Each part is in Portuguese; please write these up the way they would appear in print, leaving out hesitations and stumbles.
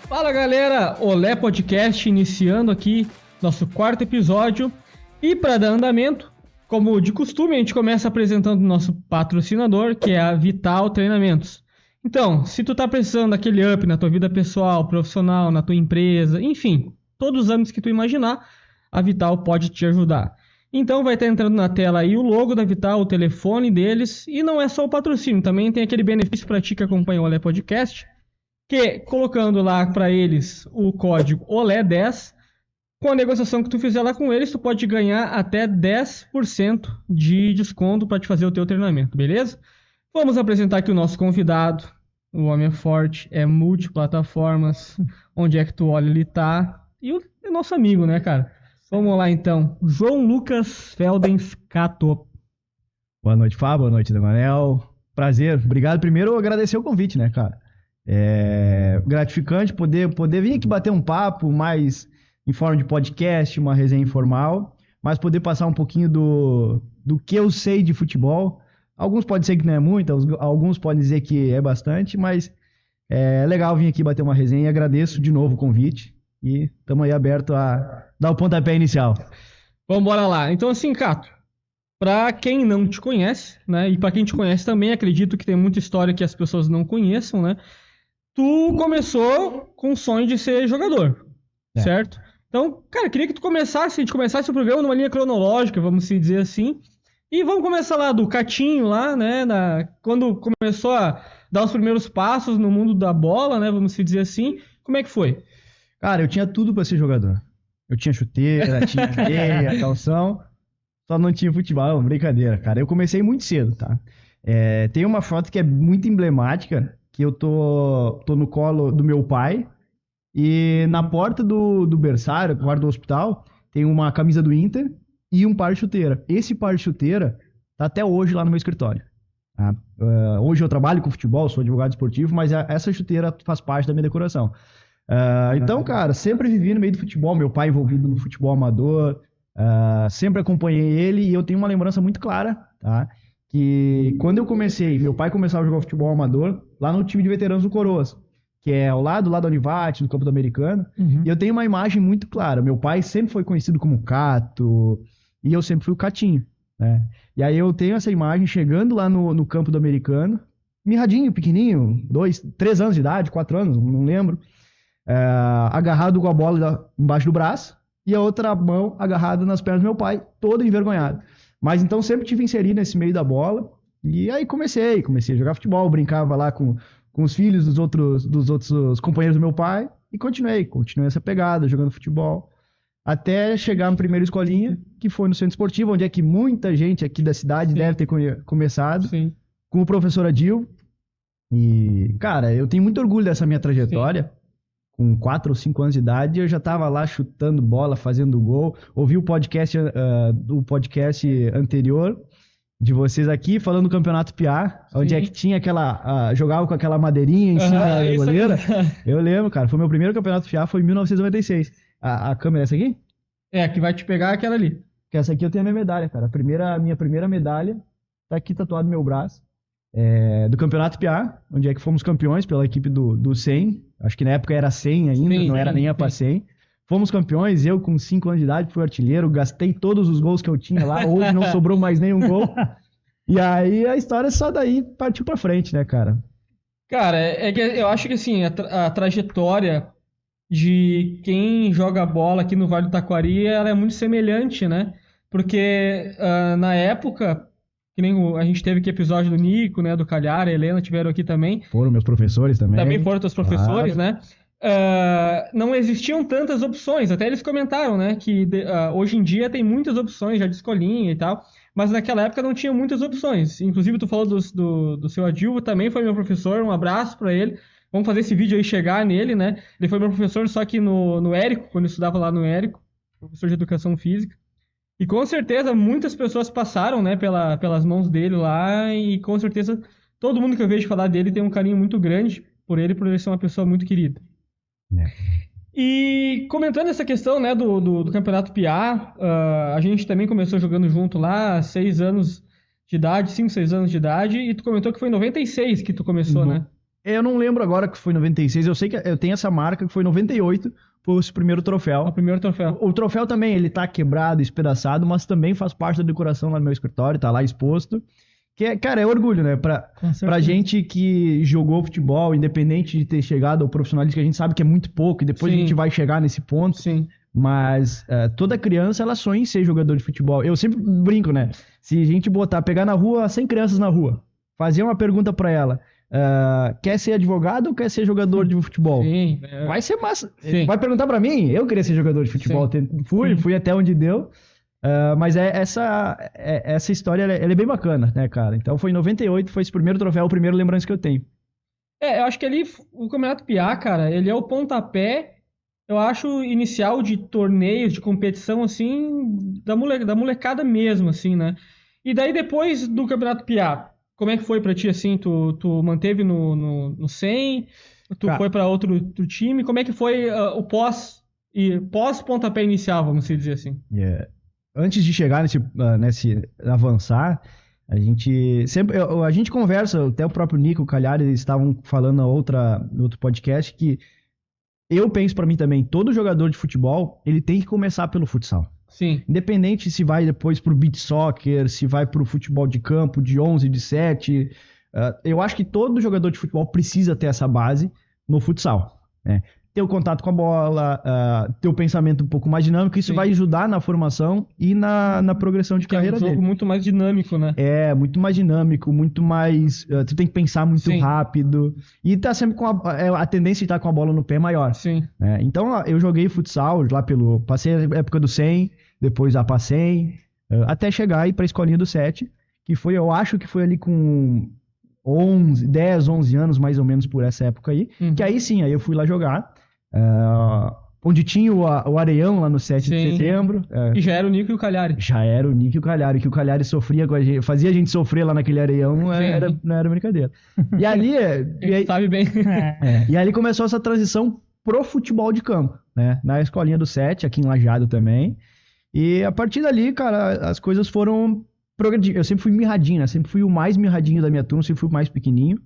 Fala galera, Olé Podcast iniciando aqui nosso 4º episódio. E para dar andamento, como de costume, a gente começa apresentando o nosso patrocinador, que é a Vital Treinamentos. Então, se tu tá precisando daquele up na tua vida pessoal, profissional, na tua empresa, enfim, todos os âmbitos que tu imaginar, a Vital pode te ajudar. Então vai estar entrando na tela aí o logo da Vital, o telefone deles, e não é só o patrocínio, também tem aquele benefício para ti que acompanha o Olé Podcast, que colocando lá para eles o código OLÉ10, com a negociação que tu fizer lá com eles, tu pode ganhar até 10% de desconto para te fazer o teu treinamento, beleza? Vamos apresentar aqui o nosso convidado. O homem é forte, é multiplataformas, onde é que tu olha ele tá. E o nosso amigo, né, cara? Vamos lá então, João Lucas Feldens Cato. Boa noite, Fábio, boa noite, Daniel. Prazer, obrigado. Primeiro, agradecer o convite, né, cara? É gratificante poder vir aqui bater um papo mais em forma de podcast, uma resenha informal, mas poder passar um pouquinho do que eu sei de futebol. Alguns podem dizer que não é muito, alguns podem dizer que é bastante, mas é legal vir aqui bater uma resenha e agradeço de novo o convite e estamos aí aberto a dar o pontapé inicial. Vamos embora lá. Então assim, Cato, para quem não te conhece, né, e para quem te conhece também, acredito que tem muita história que as pessoas não conheçam, né? Tu começou com o sonho de ser jogador, certo? Então, cara, queria que tu começasse o programa numa linha cronológica, vamos dizer assim. E vamos começar lá do Catinho, lá, né? Quando começou a dar os primeiros passos no mundo da bola, né? Vamos dizer assim. Como é que foi? Cara, eu tinha tudo pra ser jogador. Eu tinha chuteira, tinha meia, calção, só não tinha futebol, brincadeira, cara. Eu comecei muito cedo, tá? Tem uma foto que é muito emblemática, que eu tô no colo do meu pai, e na porta do berçário, na porta do hospital, tem uma camisa do Inter e um par de chuteira. Esse par de chuteira tá até hoje lá no meu escritório. Tá? Hoje eu trabalho com futebol, sou advogado esportivo, mas essa chuteira faz parte da minha decoração. Então, cara, sempre vivi no meio do futebol, meu pai envolvido no futebol amador, sempre acompanhei ele e eu tenho uma lembrança muito clara, tá? Que quando eu comecei, meu pai começava a jogar futebol amador lá no time de veteranos do Coroas, que é ao lado da Univate, do campo do Americano, e eu tenho uma imagem muito clara. Meu pai sempre foi conhecido como Cato, e eu sempre fui o Catinho, né? E aí eu tenho essa imagem chegando lá no campo do Americano, mirradinho, pequenininho, 3 anos de idade, 4 anos, não lembro, agarrado com a bola embaixo do braço, e a outra mão agarrada nas pernas do meu pai, todo envergonhado. Mas então sempre tive inserido nesse meio da bola. E aí comecei a jogar futebol, brincava lá com os filhos dos outros companheiros do meu pai. E continuei essa pegada, jogando futebol. Até chegar na primeira escolinha, que foi no Centro Esportivo, onde é que muita gente aqui da cidade deve ter começado. Sim. Com o professor Adil. E, cara, eu tenho muito orgulho dessa minha trajetória. Sim. Com 4 ou 5 anos de idade, eu já estava lá chutando bola, fazendo gol. Ouvi o podcast anterior de vocês aqui, falando do Campeonato Piá, onde é que tinha jogava com aquela madeirinha em cima da goleira. Eu lembro, cara, foi meu primeiro Campeonato Piá, foi em 1996. A câmera é essa aqui? A que vai te pegar é aquela ali. Que essa aqui eu tenho a minha medalha, cara. A minha primeira medalha tá aqui tatuado no meu braço. Do Campeonato Piá, onde é que fomos campeões pela equipe do 100. Acho que na época era 100 ainda, não era nem a para 100. Fomos campeões, eu com 5 anos de idade fui artilheiro, gastei todos os gols que eu tinha lá, hoje não sobrou mais nenhum gol. E aí a história só daí partiu pra frente, né, cara? Cara, que eu acho que assim, a trajetória de quem joga bola aqui no Vale do Taquari, ela é muito semelhante, né? Porque na época, que nem a gente teve aqui episódio do Nico, né, do Calhar, a Helena tiveram aqui também. Foram meus professores também. Também foram teus professores, claro. Né? Não existiam tantas opções, até eles comentaram, né, que hoje em dia tem muitas opções já de escolinha e tal, mas naquela época não tinha muitas opções. Inclusive tu falou do seu Adilvo, também foi meu professor, um abraço pra ele. Vamos fazer esse vídeo aí chegar nele, né? Ele foi meu professor só que no Érico, quando eu estudava lá no Érico, professor de educação física. E com certeza muitas pessoas passaram, né, pelas mãos dele lá, e com certeza todo mundo que eu vejo falar dele tem um carinho muito grande por ele ser uma pessoa muito querida. E comentando essa questão, né, do Campeonato Piá, a gente também começou jogando junto lá, 6 anos de idade, 5, 6 anos de idade, e tu comentou que foi em 96 que tu começou, né? Eu não lembro agora que foi 96, eu sei que eu tenho essa marca que foi 98, foi o primeiro troféu. O primeiro troféu. O troféu também, ele tá quebrado, espedaçado, mas também faz parte da decoração lá no meu escritório, tá lá exposto. Que, cara, é orgulho, né? Pra gente que jogou futebol, independente de ter chegado ao profissionalismo, que a gente sabe que é muito pouco, e depois Sim. a gente vai chegar nesse ponto. Sim. Mas toda criança, ela sonha em ser jogador de futebol. Eu sempre brinco, né? Se a gente pegar na rua, 100 crianças na rua, fazer uma pergunta pra ela, quer ser advogado ou quer ser jogador de futebol? Sim. Vai ser massa. Sim. Vai perguntar pra mim? Eu queria ser jogador de futebol. Fui até onde deu. Mas essa história ela é bem bacana, né, cara? Então foi em 98, foi esse primeiro troféu, o primeiro lembrança que eu tenho. Eu acho que ali o Campeonato Piá, cara, ele é o pontapé, eu acho, inicial de torneios, de competição, assim, da molecada mesmo, assim, né? E daí depois do Campeonato Piá, como é que foi pra ti, assim? Tu manteve no 100? Tu foi pra outro time? Como é que foi o pós-pontapé inicial, vamos dizer assim? Antes de chegar nesse avançar, a gente conversa, até o próprio Nico, o Calhari, eles estavam falando no outro podcast, que eu penso pra mim também, todo jogador de futebol, ele tem que começar pelo futsal. Sim. Independente se vai depois pro beach soccer, se vai pro futebol de campo, de 11, de 7, eu acho que todo jogador de futebol precisa ter essa base no futsal, né? Ter o contato com a bola, ter o pensamento um pouco mais dinâmico, isso vai ajudar na formação e na progressão de carreira dele. É um jogo muito mais dinâmico, né? Muito mais dinâmico, muito mais... tu tem que pensar muito rápido e tá sempre com a tendência de estar com a bola no pé maior. Sim. Então, eu joguei futsal lá passei a época do 100, depois a PA 100, até chegar aí pra escolinha do 7, que eu acho que foi ali com 10, 11 anos, mais ou menos por essa época aí, que aí sim, aí eu fui lá jogar, onde tinha o Areião lá no 7 de setembro. E já era o Nico e o Calhari. Já era o Nico e o Calhari, que o Calhari sofria com a gente, fazia a gente sofrer lá naquele Areião, não era brincadeira. E ali... sabe bem. E ali começou essa transição pro futebol de campo, né? Na escolinha do 7, aqui em Lajeado também. E a partir dali, cara, as coisas foram progredindo. Eu sempre fui mirradinho, né? Sempre fui o mais mirradinho da minha turma, sempre fui o mais pequenininho.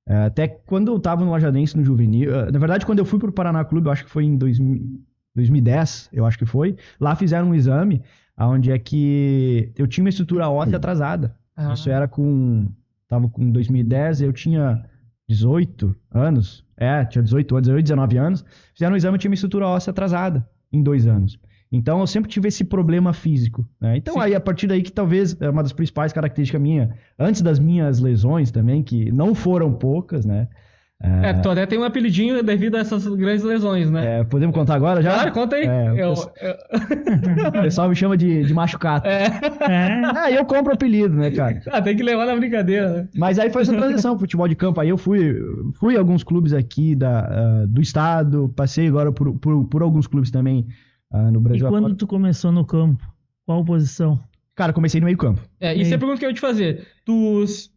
Até quando eu tava no Lajadense, no juvenil... na verdade, quando eu fui pro Paraná Clube, eu acho que foi em 2010, eu acho que foi. Lá fizeram um exame, onde é que eu tinha uma estrutura óssea atrasada. Isso era tava com 2010, eu tinha 18 anos. Tinha 18 anos, 19 anos. Fizeram um exame, eu tinha uma estrutura óssea atrasada em 2 anos. Então, eu sempre tive esse problema físico, né? Então, aí, a partir daí que talvez é uma das principais características minha, antes das minhas lesões também, que não foram poucas, né? Tu até tem um apelidinho devido a essas grandes lesões, né? Podemos contar agora já? Claro, conta aí. O pessoal me chama de machucado. Eu compro apelido, né, cara? Tem que levar na brincadeira, né? Mas aí foi essa transição, futebol de campo. Aí eu fui a alguns clubes aqui do estado, passei agora por alguns clubes também no Brasil. E quando tu começou no campo, qual posição? Cara, comecei no meio campo. Isso é a pergunta que eu ia te fazer.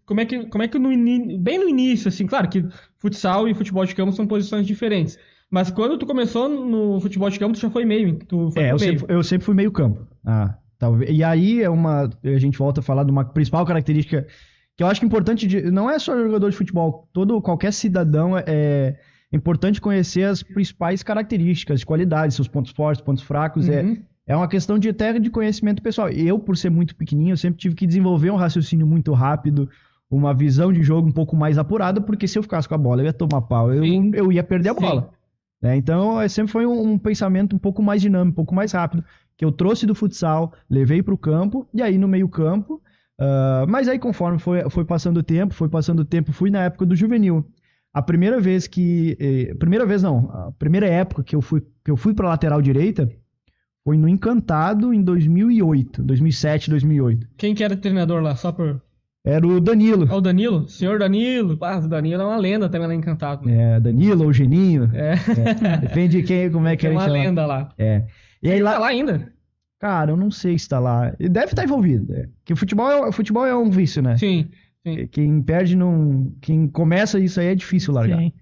Como é que bem no início, assim, claro que futsal e futebol de campo são posições diferentes. Mas quando tu começou no futebol de campo, tu já foi meio. Eu sempre fui meio campo. Talvez. E aí a gente volta a falar de uma principal característica que eu acho que é importante, não é só jogador de futebol, qualquer cidadão é importante conhecer as principais características, qualidades, seus pontos fortes, pontos fracos. É uma questão até de conhecimento pessoal. Eu, por ser muito pequenininho, eu sempre tive que desenvolver um raciocínio muito rápido, uma visão de jogo um pouco mais apurada, porque se eu ficasse com a bola, eu ia tomar pau, eu ia perder a bola. Então, sempre foi um pensamento um pouco mais dinâmico, um pouco mais rápido, que eu trouxe do futsal, levei para o campo, e aí no meio campo, mas aí conforme foi passando o tempo, fui na época do juvenil. A primeira época que eu fui para lateral direita foi no Encantado em 2007, 2008. Quem que era o treinador lá? Era o Danilo. O Danilo? Senhor Danilo. O Danilo é uma lenda também lá em Encantado. Né? Danilo ou Geninho. Depende de como é que a gente chama. É uma lenda lá. E aí, ele tá lá ainda? Cara, eu não sei se tá lá. Ele deve estar envolvido. Porque o futebol é um vício, né? Sim. Quem perde quem começa isso aí é difícil largar. Sim.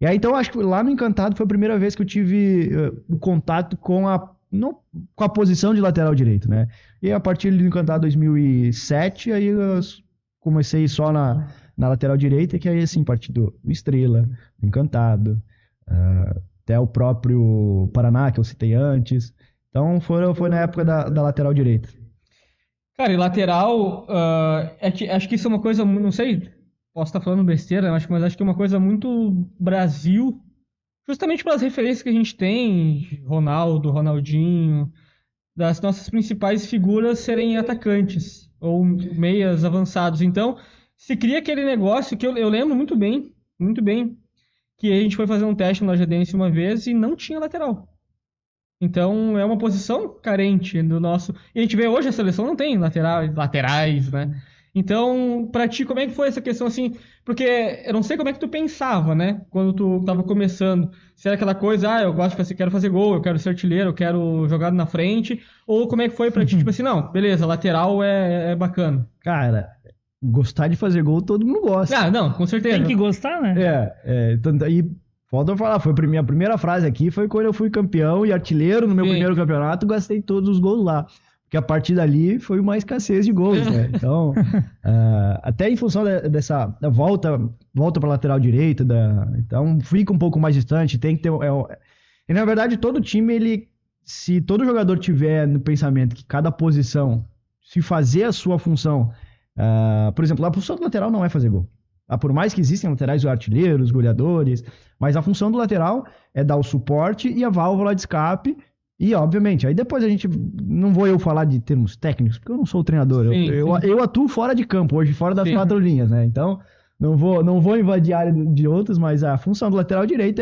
E aí, então, acho que lá no Encantado foi a primeira vez que eu tive o contato com a posição de lateral direito, né? E a partir do Encantado 2007, aí eu comecei só na lateral direita, que aí, assim, partiu do Estrela, do Encantado, até o próprio Paraná, que eu citei antes. Então, foi na época da lateral direita. Cara, e lateral, acho que isso é uma coisa, não sei, posso estar falando besteira, mas acho que é uma coisa muito Brasil, justamente pelas referências que a gente tem, Ronaldo, Ronaldinho, das nossas principais figuras serem atacantes ou meias avançados. Então, se cria aquele negócio que eu lembro muito bem, que a gente foi fazer um teste no Lajadense uma vez e não tinha lateral. Então, é uma posição carente do nosso... E a gente vê hoje a seleção não tem laterais, né? Então, pra ti, como é que foi essa questão, assim? Porque eu não sei como é que tu pensava, né? Quando tu tava começando. Se era aquela coisa, eu gosto de fazer, quero fazer gol, eu quero ser artilheiro, eu quero jogar na frente. Ou como é que foi pra ti? Tipo assim, não, beleza, lateral é bacana. Cara, gostar de fazer gol todo mundo gosta. Ah, não, com certeza. Tem que gostar, né? E falta eu falar, minha primeira frase aqui foi quando eu fui campeão e artilheiro no meu primeiro campeonato, gastei todos os gols lá. Porque a partir dali foi uma escassez de gols, né? Então, até em função dessa volta para lateral direita, então fica um pouco mais distante, tem que ter... E na verdade, todo time, se todo jogador tiver no pensamento que cada posição, se fazer a sua função, por exemplo, a função do lateral não é fazer gol. Por mais que existem laterais artilheiros, goleadores, mas a função do lateral é dar o suporte e a válvula de escape. E, obviamente, aí depois não vou eu falar de termos técnicos, porque eu não sou o treinador. Sim, eu atuo fora de campo hoje, fora das 4 linhas, né? Então, não vou invadir a área de outros, mas a função do lateral direito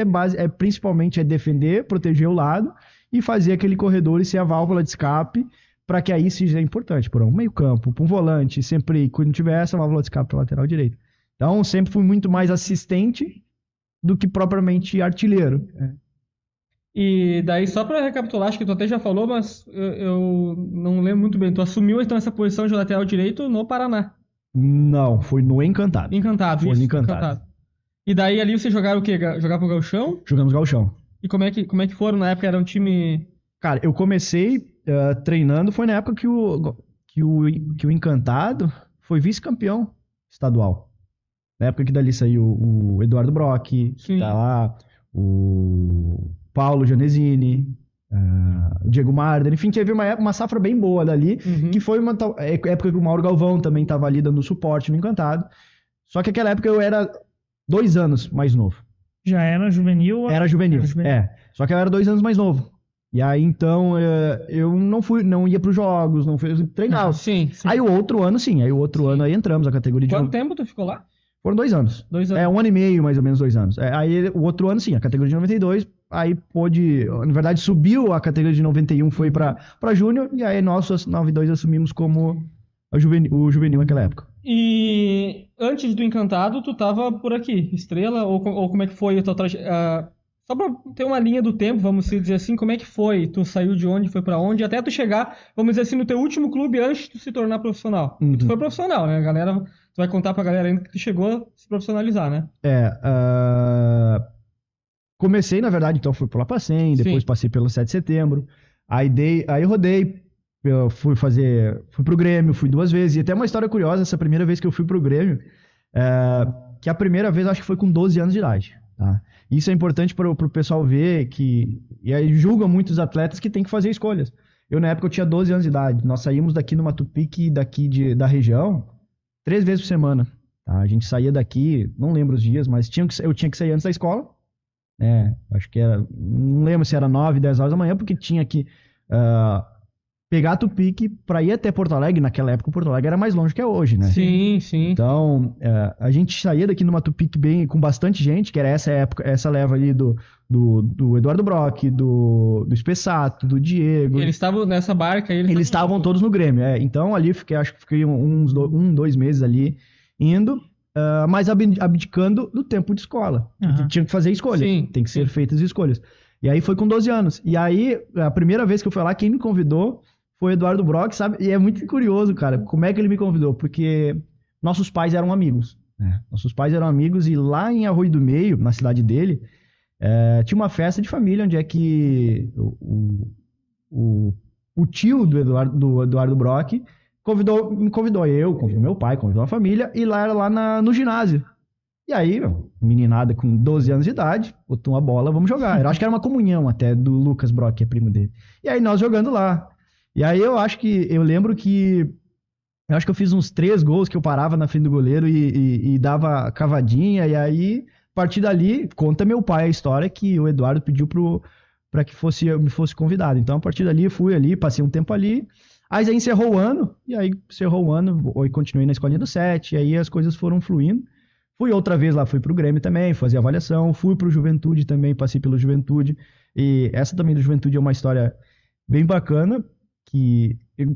principalmente defender, proteger o lado e fazer aquele corredor e ser a válvula de escape, para que aí seja importante para um meio campo, para um volante, sempre quando tiver essa válvula de escape para o lateral direito. Então, sempre fui muito mais assistente do que propriamente artilheiro. E daí, só pra recapitular, acho que tu até já falou, mas eu não lembro muito bem. Tu assumiu então essa posição de lateral direito no Paraná. Não, foi no Encantado. Encantado, Foi isso, no Encantado. E daí ali vocês jogaram o quê? Jogavam Gauchão? Jogamos Gauchão. E como é que foram na época? Era um time... Cara, eu comecei treinando, foi na época que o Encantado foi vice-campeão estadual. Na época que dali saiu o Eduardo Brock, que tá lá, o Paulo Janesini, o Diego Marder, enfim, teve uma safra bem boa dali, que foi uma época que o Mauro Galvão também estava ali dando suporte no Encantado. Só que naquela época eu era 2 anos mais novo. Já era juvenil? Era juvenil, Só que eu era 2 anos mais novo. E aí, então, eu não ia pros jogos, não fui treinar. Sim. Aí o outro ano, ano aí entramos, a categoria de... Quanto tempo tu ficou lá? Foram 2 anos. 2 anos. 1 ano e meio, mais ou menos, 2 anos. Aí o outro ano, sim, a categoria de 92, aí na verdade, subiu a categoria de 91, foi pra Júnior, e aí nós, 92, assumimos como o juvenil naquela época. E antes do Encantado, tu tava por aqui, Estrela, ou como é que foi a tua trajetória? Só pra ter uma linha do tempo, vamos dizer assim, como é que foi? Tu saiu de onde, foi pra onde, até tu chegar, vamos dizer assim, no teu último clube antes de tu se tornar profissional. E tu foi profissional, né? Tu vai contar pra galera ainda que tu chegou a se profissionalizar, né? Comecei, na verdade, então fui pro Lapacem, depois passei pelo 7 de setembro, aí eu rodei, fui pro Grêmio, fui 2 vezes, e até uma história curiosa, essa primeira vez que eu fui pro Grêmio, que a primeira vez acho que foi com 12 anos de idade, tá? Isso é importante para o pessoal ver e aí julgam muitos atletas que tem que fazer escolhas. Eu, na época, eu tinha 12 anos de idade. Nós saímos daqui no Mato Pique, da região, 3 vezes por semana. Tá? A gente saía daqui, não lembro os dias, mas eu tinha que sair antes da escola. Acho que não lembro se era 9, 10 horas da manhã, porque tinha que pegar a Tupique para ir até Porto Alegre. Naquela época, Porto Alegre era mais longe que é hoje, né? Sim. Então, a gente saía daqui no Mato Pique com bastante gente, que era essa leva ali do Eduardo Brock, do Espessato, do Diego. Eles estavam nessa barca aí? Eles estavam todos no Grêmio, Então, ali, acho que fiquei 2 meses ali indo, mas abdicando do tempo de escola. Porque tinha que fazer escolha. Tem que ser feitas escolhas. E aí foi com 12 anos. E aí, a primeira vez que eu fui lá, quem me convidou foi o Eduardo Brock, sabe? E é muito curioso, cara, como é que ele me convidou? Porque nossos pais eram amigos. Nossos pais eram amigos e lá em Arroio do Meio, na cidade dele, tinha uma festa de família onde é que o tio do Eduardo Brock me convidou convidou meu pai, convidou a família, e lá era lá no ginásio. E aí, meninada com 12 anos de idade, botou uma bola, vamos jogar. Eu acho que era uma comunhão até do Lucas Brock, que é primo dele. E aí nós jogando lá. E aí eu acho que eu fiz uns 3 gols que eu parava na frente do goleiro e dava cavadinha. E aí, a partir dali, conta meu pai a história que o Eduardo pediu pra que eu me fosse convidado. Então, a partir dali, eu fui ali, passei um tempo ali. Aí encerrou o ano, e continuei na escolinha do 7, e aí as coisas foram fluindo. Fui outra vez lá, fui pro Grêmio também, fazer avaliação, fui pro Juventude também, passei pelo Juventude, e essa também do Juventude é uma história bem bacana,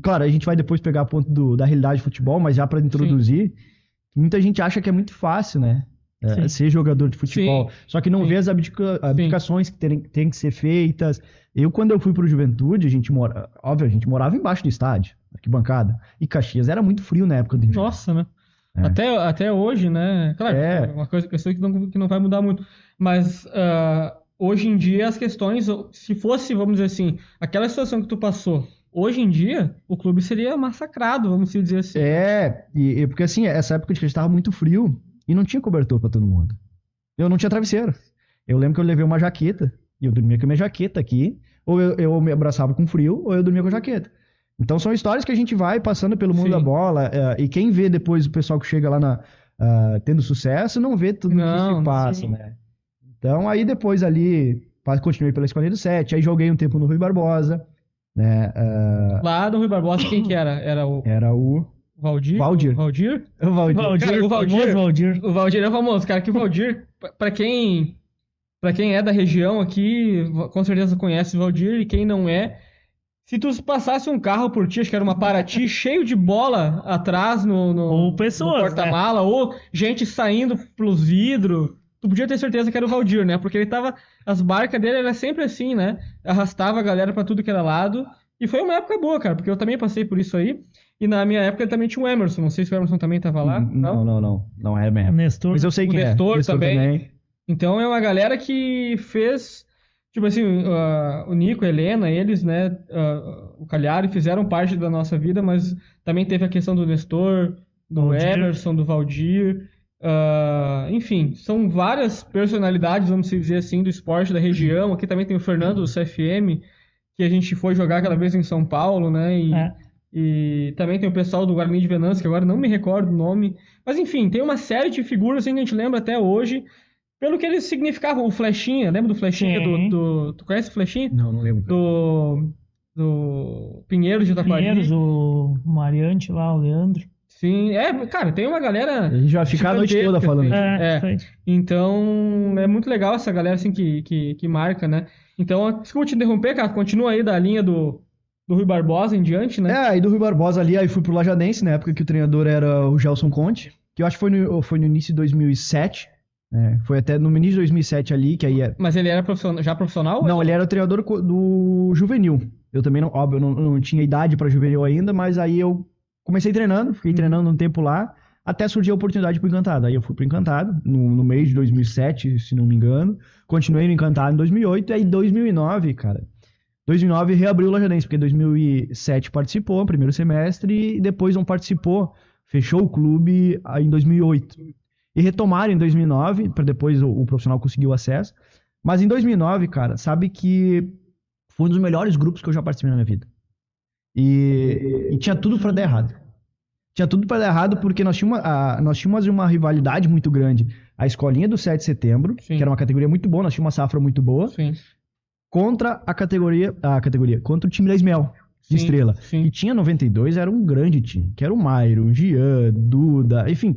claro, a gente vai depois pegar a ponto da realidade do futebol, mas já para introduzir, muita gente acha que é muito fácil, né? Ser jogador de futebol. Sim. Só que não vê as abdicações que tem que ser feitas. Quando eu fui pro Juventude, a gente morava embaixo do estádio, arquibancada. E Caxias era muito frio na época do inverno. Nossa, né? Até hoje, né? Claro, é uma questão que não vai mudar muito. Mas hoje em dia as questões, se fosse, vamos dizer assim, aquela situação que tu passou, hoje em dia o clube seria massacrado, vamos dizer assim. Porque assim, essa época de que estava muito frio e não tinha cobertor pra todo mundo. Eu não tinha travesseiro. Eu lembro que eu levei uma jaqueta e eu dormia com a minha jaqueta aqui, ou eu me abraçava com frio, ou eu dormia com a jaqueta. Então são histórias que a gente vai passando pelo mundo da bola, e quem vê depois o pessoal que chega lá tendo sucesso, não vê tudo que se passa, né? Então aí depois ali, continuei pela Escolinha do 7, aí joguei um tempo no Rui Barbosa, né? Lá no Rui Barbosa, quem que era? Era o Valdir? Valdir. Valdir? O Valdir. O Valdir é famoso, cara, que o Valdir, pra quem é da região aqui, com certeza conhece o Valdir, e quem não é, se tu passasse um carro por ti, acho que era uma Paraty, cheio de bola atrás no porta-mala, ou gente saindo pelos vidros, tu podia ter certeza que era o Valdir, né? Porque as barcas dele eram sempre assim, né? Arrastava a galera pra tudo que era lado. E foi uma época boa, cara, porque eu também passei por isso aí. E na minha época ele também tinha o Emerson. Não sei se o Emerson também tava lá. Não é mesmo. Nestor. Mas eu sei que o Nestor também. Então é uma galera que fez, tipo assim, o Nico, a Helena, eles, né, o Calhari fizeram parte da nossa vida, mas também teve a questão do Nestor, do Emerson, do Valdir. Enfim, são várias personalidades, vamos dizer assim, do esporte da região. Aqui também tem o Fernando do CFM, que a gente foi jogar aquela vez em São Paulo, né? E também tem o pessoal do Guarani de Venâncio, que agora não me recordo o nome. Mas enfim, tem uma série de figuras assim, que a gente lembra até hoje, pelo que eles significavam. O Flechinha, lembra do Flechinha? Tu conhece o Flechinha? Não lembro. Do Pinheiro de Itaquari. Pinheiros, o Mariante lá, o Leandro. Sim, cara, tem uma galera... A gente vai ficar a noite toda falando. Então, é muito legal essa galera assim que marca, né? Então, desculpa te interromper, cara, continua aí da linha do Rui Barbosa em diante, né? Aí do Rui Barbosa ali, aí fui pro Lajadense, na época que o treinador era o Gelson Conte, que eu acho que foi no início de 2007, foi até no início de 2007 ali, que aí... Mas ele era já profissional? Não, ele era o treinador do juvenil. Eu também, não tinha idade pra juvenil ainda, mas aí eu comecei treinando, fiquei treinando um tempo lá, até surgiu a oportunidade pro Encantado. Aí eu fui pro Encantado, no mês de 2007, se não me engano. Continuei no Encantado em 2008, e aí em 2009, cara... 2009 reabriu o Lajadense, porque 2007 participou, primeiro semestre, e depois não participou, fechou o clube em 2008. E retomaram em 2009, para depois o profissional conseguir o acesso. Mas em 2009, cara, sabe que foi um dos melhores grupos que eu já participei na minha vida. E tinha tudo para dar errado. Tinha tudo para dar errado porque nós tínhamos uma rivalidade muito grande. A escolinha do 7 de setembro, Sim. que era uma categoria muito boa, nós tínhamos uma safra muito boa. Sim. Contra contra o time da Ismel, de Estrela. Sim. E tinha 92, era um grande time, que era o Mairo, o Gian, Duda, enfim,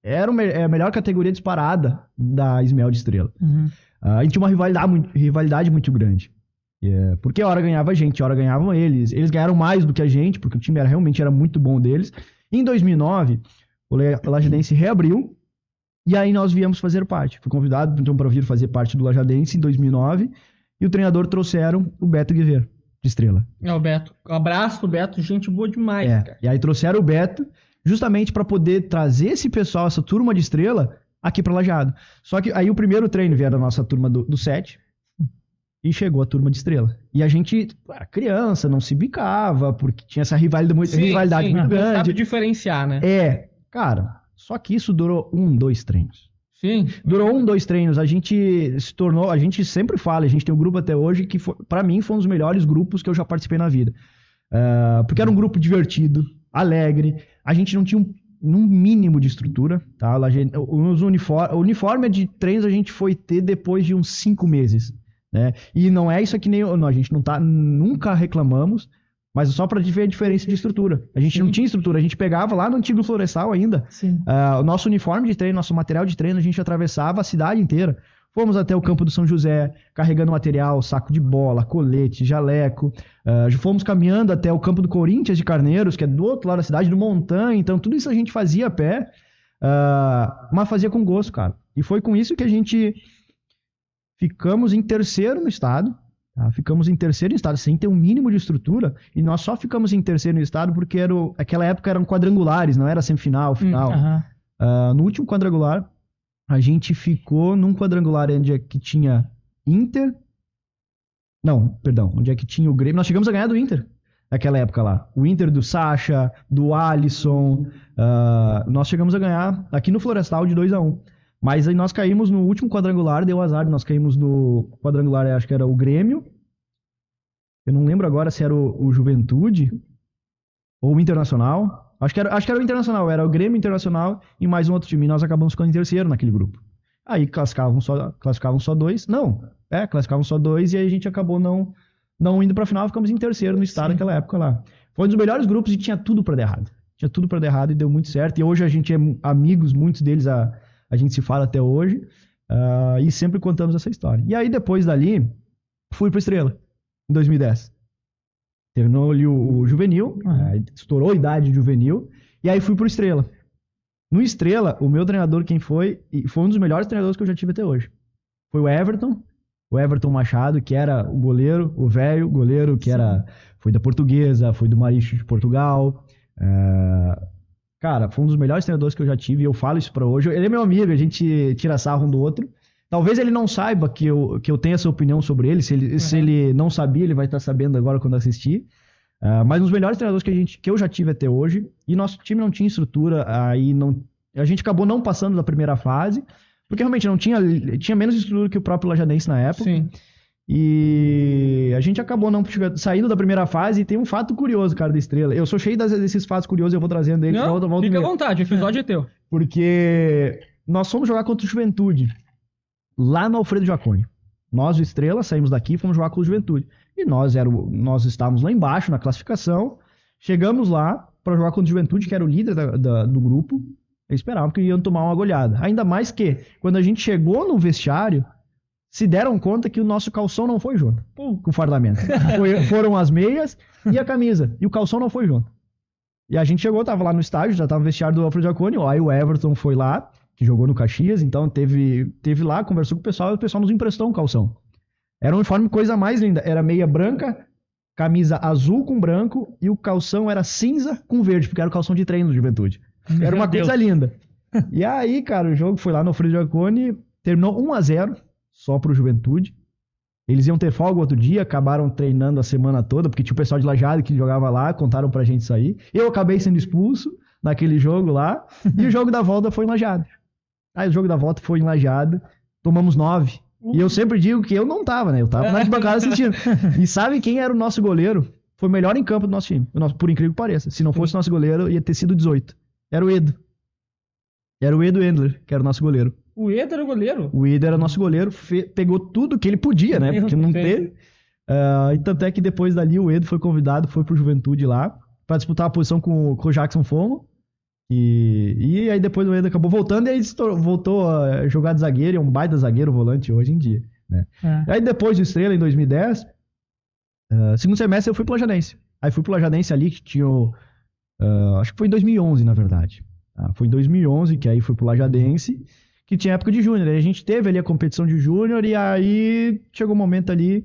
era a melhor categoria disparada da Ismel de Estrela. A gente tinha uma rivalidade muito grande. Porque a hora ganhava a gente, a hora ganhavam eles. Eles ganharam mais do que a gente, porque o time realmente era muito bom deles. Em 2009, o Lajadense reabriu, e aí nós viemos fazer parte. Fui convidado então para vir fazer parte do Lajadense em 2009, e o treinador trouxeram o Beto Guevara, de Estrela. O Beto. Um abraço pro Beto, gente boa demais, cara. E aí trouxeram o Beto justamente para poder trazer esse pessoal, essa turma de Estrela, aqui para Lajeado. Só que aí o primeiro treino veio da nossa turma do 7, e chegou a turma de Estrela. E a gente, era criança, não se bicava, porque tinha essa rivalidade muito Não sabe grande. diferenciar, né? Cara, só que isso durou 2 treinos. Sim. Durou 2 treinos, a gente sempre fala, a gente tem um grupo até hoje que, pra mim, foi um dos melhores grupos que eu já participei na vida. Porque era um grupo divertido, alegre, a gente não tinha um mínimo de estrutura, tá? O uniforme de treinos a gente foi ter depois de uns 5 meses, né? E não é isso aqui nem... Não, a gente nunca reclamamos, mas só pra ver a diferença de estrutura. A gente não tinha estrutura, a gente pegava lá no antigo Florestal ainda, o nosso uniforme de treino, nosso material de treino, a gente atravessava a cidade inteira. Fomos até o campo do São José, carregando material, saco de bola, colete, jaleco. Fomos caminhando até o campo do Corinthians de Carneiros, que é do outro lado da cidade, do Montanha. Então, tudo isso a gente fazia a pé, mas fazia com gosto, cara. E foi com isso que a gente ficamos em terceiro no estado. Tá? Ficamos em terceiro no estado, sem ter um mínimo de estrutura. E nós só ficamos em terceiro no estado porque aquela época eram quadrangulares, não era semifinal, final. No último quadrangular, a gente ficou num quadrangular onde é que tinha Inter. Não, perdão, onde é que tinha o Grêmio. Nós chegamos a ganhar do Inter naquela época lá. O Inter do Sacha, do Alisson. Nós chegamos a ganhar aqui no Florestal de 2-1. Mas aí nós caímos no último quadrangular, deu azar. Nós caímos no quadrangular, acho que era o Grêmio. Eu não lembro agora se era o Juventude ou o Internacional. Acho que era o Internacional, era o Grêmio Internacional e mais um outro time. E nós acabamos ficando em terceiro naquele grupo. Aí classificavam só 2. Classificavam só 2 e aí a gente acabou não indo pra final, ficamos em terceiro no estado naquela época lá. Foi um dos melhores grupos e tinha tudo pra dar errado. Tinha tudo pra dar errado e deu muito certo. E hoje a gente é amigos, muitos deles a gente se fala até hoje. E sempre contamos essa história. E aí depois dali, fui pro Estrela, em 2010. Terminou ali o juvenil, estourou a idade juvenil, e aí fui pro Estrela. No Estrela, o meu treinador, quem foi um dos melhores treinadores que eu já tive até hoje. Foi o Everton Machado, que era o goleiro, o velho goleiro, que foi da Portuguesa, foi do Marítimo de Portugal. Cara, foi um dos melhores treinadores que eu já tive, e eu falo isso pra hoje. Ele é meu amigo, a gente tira sarro um do outro. Talvez ele não saiba que eu tenho essa opinião sobre ele. Se ele não sabia, ele vai estar sabendo agora quando assistir. Mas um dos melhores treinadores que eu já tive até hoje. E nosso time não tinha estrutura. A gente acabou não passando da primeira fase. Porque realmente não tinha menos estrutura que o próprio Lajadense na época. Sim. E a gente acabou não saindo da primeira fase. E tem um fato curioso, cara, da Estrela. Eu sou cheio desses fatos curiosos, eu vou trazendo eles. Fica à vontade, o episódio é teu. Porque nós fomos jogar contra o Juventude. Lá no Alfredo Jaconi. Nós, o Estrela, saímos daqui e fomos jogar com o Juventude. E nós estávamos lá embaixo na classificação. Chegamos lá para jogar com o Juventude, que era o líder do grupo. Eles esperavam que iam tomar uma goleada. Ainda mais que, quando a gente chegou no vestiário, se deram conta que o nosso calção não foi junto com o fardamento. Foram as meias e a camisa. E o calção não foi junto. E a gente chegou, tava lá no estádio, já tava no vestiário do Alfredo Jaconi. Aí o Everton foi lá, que jogou no Caxias, então teve lá, conversou com o pessoal e o pessoal nos emprestou um calção. Era um uniforme coisa mais linda, era meia branca, camisa azul com branco e o calção era cinza com verde, porque era o calção de treino do Juventude. Era uma coisa linda. E aí, cara, o jogo foi lá no Alfredo Jaconi, terminou 1-0 só pro Juventude. Eles iam ter folga outro dia, acabaram treinando a semana toda, porque tinha o pessoal de Lajeado que jogava lá, contaram pra gente isso aí. Eu acabei sendo expulso naquele jogo lá, e o jogo da volta foi em Lajeado. Aí o jogo da volta foi em Lajeado, tomamos 9. E eu sempre digo que eu não tava, né? Eu tava na arquibancada assistindo. E sabe quem era o nosso goleiro? Foi o melhor em campo do nosso time. Por incrível que pareça. Se não fosse o nosso goleiro, ia ter sido 18. Era o Edo. Era o Edo Endler, que era o nosso goleiro. O Edo era o goleiro? O Edo era nosso goleiro, pegou tudo que ele podia, né? Porque não teve. E tanto é que depois dali o Edo foi convidado, foi pro Juventude lá, pra disputar a posição com o Jackson Fomo. E aí depois o Edo acabou voltando e aí voltou a jogar de zagueiro, é um baita zagueiro volante hoje em dia, né? Aí depois do Estrela, em 2010, segundo semestre eu fui pro Lajadense. Aí fui pro Lajadense ali, que tinha acho que foi em 2011, na verdade. Foi em 2011 que aí fui pro Lajadense, que tinha época de júnior. Aí a gente teve ali a competição de júnior e aí chegou um momento ali,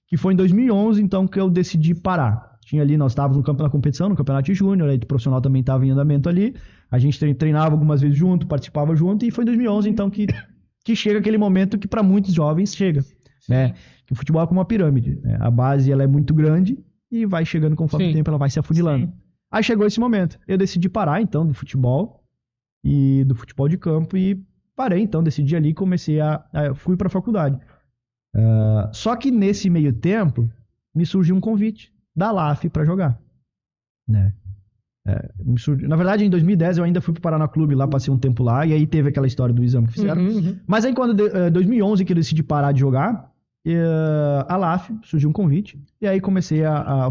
que foi em 2011, então, que eu decidi parar. Tinha ali, nós estávamos na competição, no campeonato de júnior, aí o profissional também estava em andamento ali. A gente treinava algumas vezes junto, participava junto, e foi em 2011, então, que chega aquele momento que para muitos jovens chega. né? Que o futebol é como uma pirâmide, né? A base ela é muito grande e vai chegando conforme Sim. o tempo, ela vai se afunilando. Sim. Aí chegou esse momento. Eu decidi parar, então, do futebol e do futebol de campo e parei, então, decidi ali e comecei fui pra faculdade. Só que nesse meio tempo, me surgiu um convite da LAF pra jogar, né? Na verdade, em 2010 eu ainda fui pro Paraná Clube lá, passei um tempo lá, e aí teve aquela história do exame que fizeram. Uhum. Mas aí quando, 2011 que eu decidi parar de jogar, a LAF surgiu um convite, e aí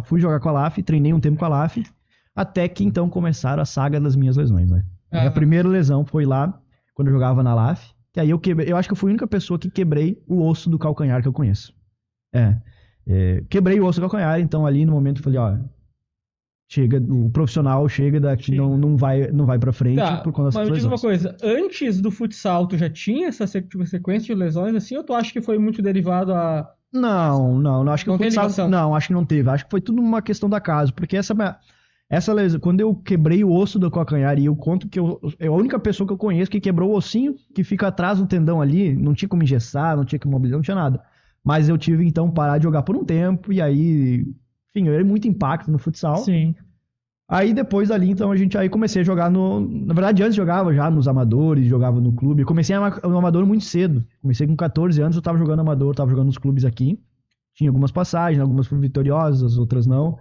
fui jogar com a LAF, treinei um tempo com a LAF, até que então começaram a saga das minhas lesões, né? A primeira lesão foi lá, quando eu jogava na LAF, que aí eu acho que eu fui a única pessoa que quebrei o osso do calcanhar que eu conheço. Quebrei o osso do calcanhar, então ali no momento eu falei, ó, chega, o profissional chega daqui, não vai pra frente por conta dessas mas me diz uma lesões. coisa, antes do futsal tu já tinha essa sequência de lesões assim, ou tu acha que foi muito derivado a... Não, acho que Não tem ligação? acho que não teve, acho que foi tudo uma questão da casa, porque essa lesão, quando eu quebrei o osso do calcanhar, e eu conto que a única pessoa que eu conheço que quebrou o ossinho que fica atrás do tendão ali, não tinha como engessar, não tinha como mobilizar, não tinha nada. Mas eu tive então parar de jogar por um tempo, e aí, enfim, eu dei muito impacto no futsal. Sim. Aí depois dali, então, aí comecei a jogar na verdade, antes jogava já nos amadores, jogava no clube. Eu comecei no amador muito cedo. Comecei com 14 anos, eu tava jogando amador, tava jogando nos clubes aqui. Tinha algumas passagens, algumas foram vitoriosas, outras não.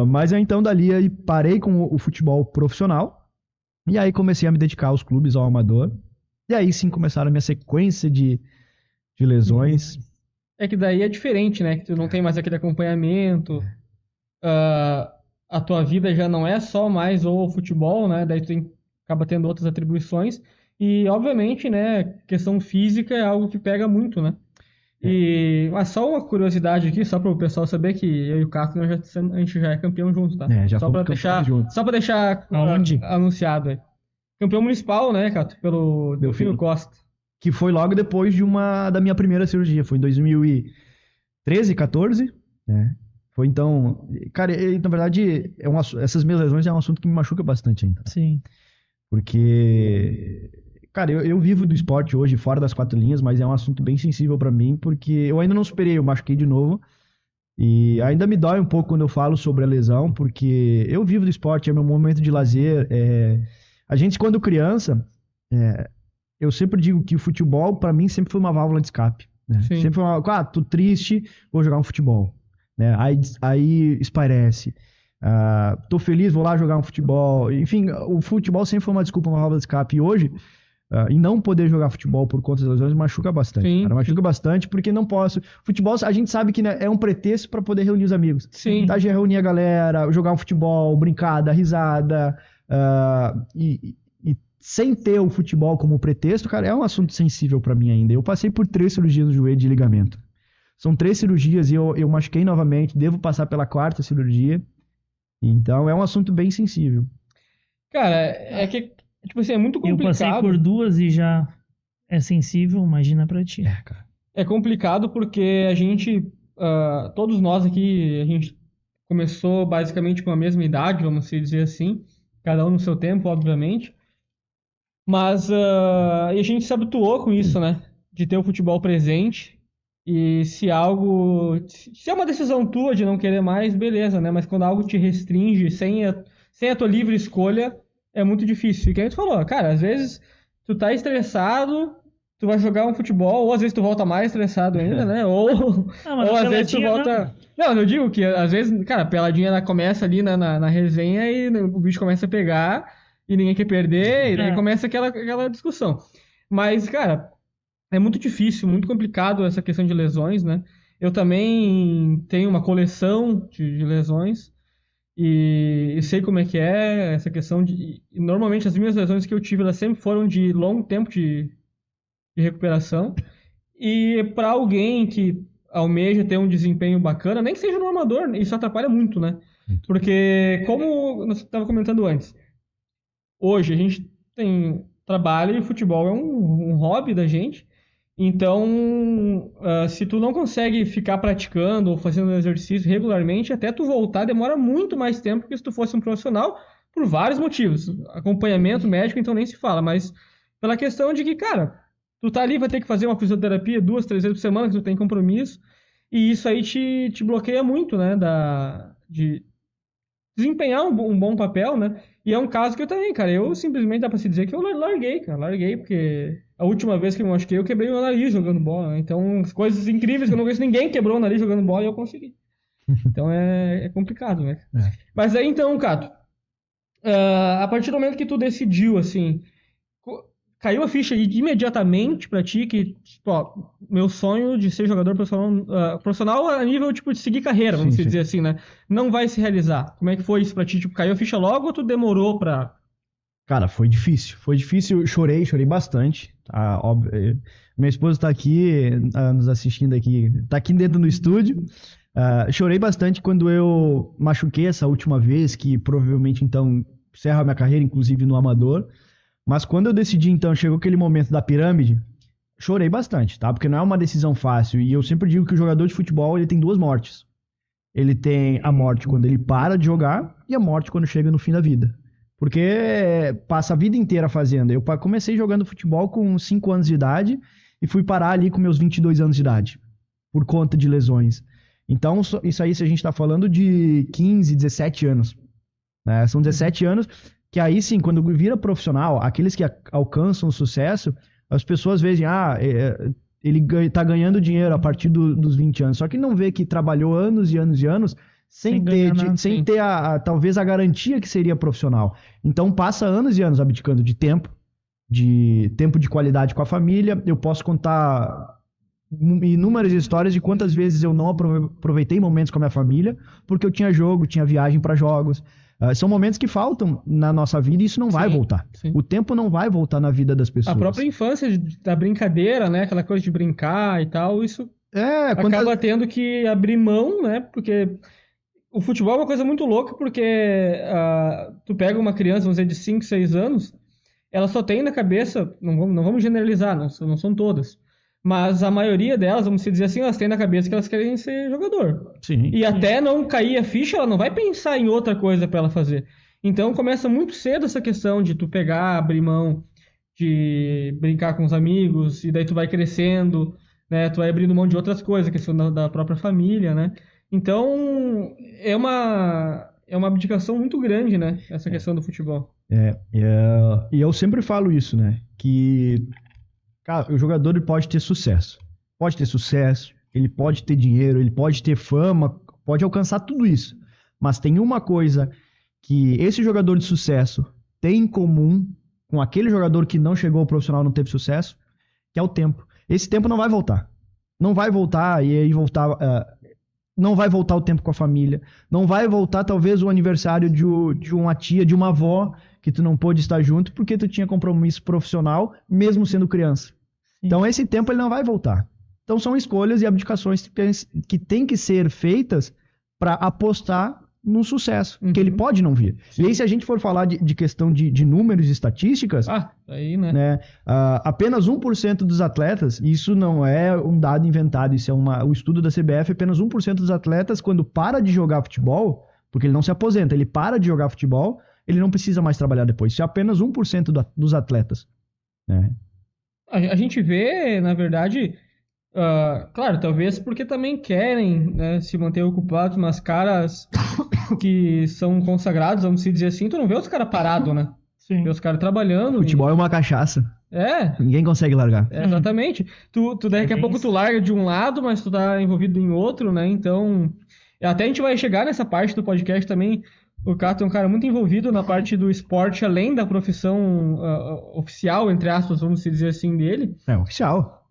Mas eu então dali aí parei com o futebol profissional. E aí comecei a me dedicar aos clubes, ao amador. E aí sim começaram a minha sequência de lesões. É que daí é diferente, né? Que tu não tem mais aquele acompanhamento. A tua vida já não é só mais o futebol, né? Daí tu acaba tendo outras atribuições. E, obviamente, né? Questão física é algo que pega muito, né? Mas só uma curiosidade aqui, só para o pessoal saber que eu e o Caco, a gente já é campeão junto, tá? Já só fomos para deixar, juntos. só para deixar Aonde? anunciado aí. Campeão municipal, né, Cato? Pelo Delfino Costa. Que foi logo depois da minha primeira cirurgia. Foi em 2013, 14, né? Foi então... Cara, na verdade, essas minhas lesões é um assunto que me machuca bastante ainda. Sim. Porque... Cara, eu vivo do esporte hoje, fora das quatro linhas, mas é um assunto bem sensível pra mim, porque eu ainda não superei, eu machuquei de novo. E ainda me dói um pouco quando eu falo sobre a lesão, porque eu vivo do esporte, é meu momento de lazer. A gente, quando criança, eu sempre digo que o futebol, pra mim, sempre foi uma válvula de escape. Né? Sempre foi tô triste, vou jogar um futebol. Né? Aí espairece. Tô feliz, vou lá jogar um futebol. Enfim, o futebol sempre foi uma desculpa, uma válvula de escape. E hoje, e não poder jogar futebol por conta das lesões machuca bastante. Sim, cara, machuca bastante porque não posso. Futebol, a gente sabe que, né, é um pretexto pra poder reunir os amigos. Sim. Tá, já reunir a galera, jogar um futebol, brincar, dar risada. E sem ter o futebol como pretexto, cara, é um assunto sensível pra mim ainda. Eu passei por 3 cirurgias no joelho de ligamento. São 3 cirurgias e eu machuquei novamente, devo passar pela 4ª cirurgia. Então é um assunto bem sensível. Cara, é que, tipo assim, é muito complicado. Eu passei por 2 e já é sensível, imagina pra ti. Cara. É complicado porque a gente, todos nós aqui, a gente começou basicamente com a mesma idade, vamos dizer assim, cada um no seu tempo, obviamente. Mas e a gente se habituou com isso, né? De ter o futebol presente. E se é uma decisão tua de não querer mais, beleza, né? Mas quando algo te restringe sem a tua livre escolha, é muito difícil. E que a gente falou, cara, às vezes tu tá estressado, tu vai jogar um futebol, ou às vezes tu volta mais estressado ainda, né? Ou às vezes tu volta... Não, eu digo que às vezes, cara, a peladinha começa ali na resenha e o bicho começa a pegar e ninguém quer perder, e daí começa aquela discussão. Mas, cara... É muito difícil, muito complicado essa questão de lesões, né? Eu também tenho uma coleção de lesões e sei como é que é essa questão de... E normalmente as minhas lesões que eu tive, elas sempre foram de longo tempo de recuperação. E para alguém que almeja ter um desempenho bacana, nem que seja no amador, isso atrapalha muito, né? Porque, como nós estava comentando antes, hoje a gente tem trabalho e o futebol é um hobby da gente. Então, se tu não consegue ficar praticando ou fazendo exercício regularmente, até tu voltar demora muito mais tempo que se tu fosse um profissional, por vários motivos. Acompanhamento médico, então nem se fala, mas pela questão de que, cara, tu tá ali, vai ter que fazer uma fisioterapia 2, 3 vezes por semana, que tu tem compromisso, e isso aí te bloqueia muito, né, de desempenhar um bom papel, né? E é um caso que eu também, cara, eu simplesmente dá pra se dizer que eu larguei, cara, larguei, porque a última vez que eu me machuquei, eu quebrei meu nariz jogando bola, né? Então, coisas incríveis que eu não conheço, ninguém quebrou o nariz jogando bola e eu consegui. Então é complicado, né? É. Mas aí então, Cato, a partir do momento que tu decidiu, assim, caiu a ficha imediatamente pra ti que, tipo, ó, meu sonho de ser jogador profissional a nível, tipo, de seguir carreira, vamos Sim, sim. dizer assim, né? Não vai se realizar. Como é que foi isso pra ti? Tipo, caiu a ficha logo ou tu demorou pra... Cara, foi difícil, eu chorei bastante, tá? Óbvio, minha esposa tá aqui, nos assistindo aqui, tá aqui dentro do estúdio. Chorei bastante quando eu machuquei essa última vez, que provavelmente, então, encerra a minha carreira, inclusive no amador. Mas quando eu decidi, então, chegou aquele momento da pirâmide, chorei bastante, tá? Porque não é uma decisão fácil, e eu sempre digo que o jogador de futebol, ele tem duas mortes. Ele tem a morte quando ele para de jogar e a morte quando chega no fim da vida. Porque passa a vida inteira fazendo. Eu comecei jogando futebol com 5 anos de idade e fui parar ali com meus 22 anos de idade, por conta de lesões. Então, isso aí, se a gente tá falando de 15, 17 anos. Né? São 17 anos que aí sim, quando vira profissional, aqueles que alcançam o sucesso, as pessoas veem, ele tá ganhando dinheiro a partir dos 20 anos. Só que não vê que trabalhou anos e anos e anos sem ter talvez a garantia que seria profissional. Então passa anos e anos abdicando de tempo de qualidade com a família. Eu posso contar inúmeras histórias de quantas vezes eu não aproveitei momentos com a minha família, porque eu tinha jogo, tinha viagem para jogos. São momentos que faltam na nossa vida e isso não vai voltar. Sim. O tempo não vai voltar na vida das pessoas. A própria infância da brincadeira, né? Aquela coisa de brincar e tal, isso acaba tendo que abrir mão, né? Porque o futebol é uma coisa muito louca, porque tu pega uma criança, vamos dizer, de 5, 6 anos, ela só tem na cabeça, não vamos generalizar, não são todas, mas a maioria delas, vamos dizer assim, elas têm na cabeça que elas querem ser jogador. Sim. E até não cair a ficha, ela não vai pensar em outra coisa para ela fazer. Então começa muito cedo essa questão de tu pegar, abrir mão, de brincar com os amigos, e daí tu vai crescendo, né? Tu vai abrindo mão de outras coisas, questão da própria família, né? Então é uma abdicação muito grande, né? Essa questão do futebol. E eu sempre falo isso, né? Que cara, o jogador ele pode ter sucesso. Ele pode ter dinheiro, ele pode ter fama, pode alcançar tudo isso. Mas tem uma coisa que esse jogador de sucesso tem em comum com aquele jogador que não chegou ao profissional, não teve sucesso, que é o tempo. Esse tempo não vai voltar. Não vai voltar e aí não vai voltar o tempo com a família. Não vai voltar talvez o aniversário de uma tia, de uma avó que tu não pôde estar junto porque tu tinha compromisso profissional, mesmo sendo criança. Então esse tempo ele não vai voltar. Então são escolhas e abdicações que têm que ser feitas para apostar no sucesso, que ele pode não vir. Sim. E aí se a gente for falar de questão de números e estatísticas, aí, né? Apenas 1% dos atletas, isso não é um dado inventado, isso é o estudo da CBF, apenas 1% dos atletas quando para de jogar futebol, porque ele não se aposenta, ele para de jogar futebol, ele não precisa mais trabalhar depois. Isso é apenas 1% dos atletas. Né? A gente vê, na verdade, claro, talvez porque também querem, né, se manter ocupados, mas caras que são consagrados, vamos dizer assim, tu não vê os caras parados, né? Sim. Vê os caras trabalhando. Futebol é uma cachaça. Ninguém consegue largar. Exatamente. Tu daqui a pouco tu larga de um lado, mas tu tá envolvido em outro, né? Então, até a gente vai chegar nessa parte do podcast também. O Cato é um cara muito envolvido na parte do esporte, além da profissão oficial, entre aspas, vamos dizer assim, dele. É oficial.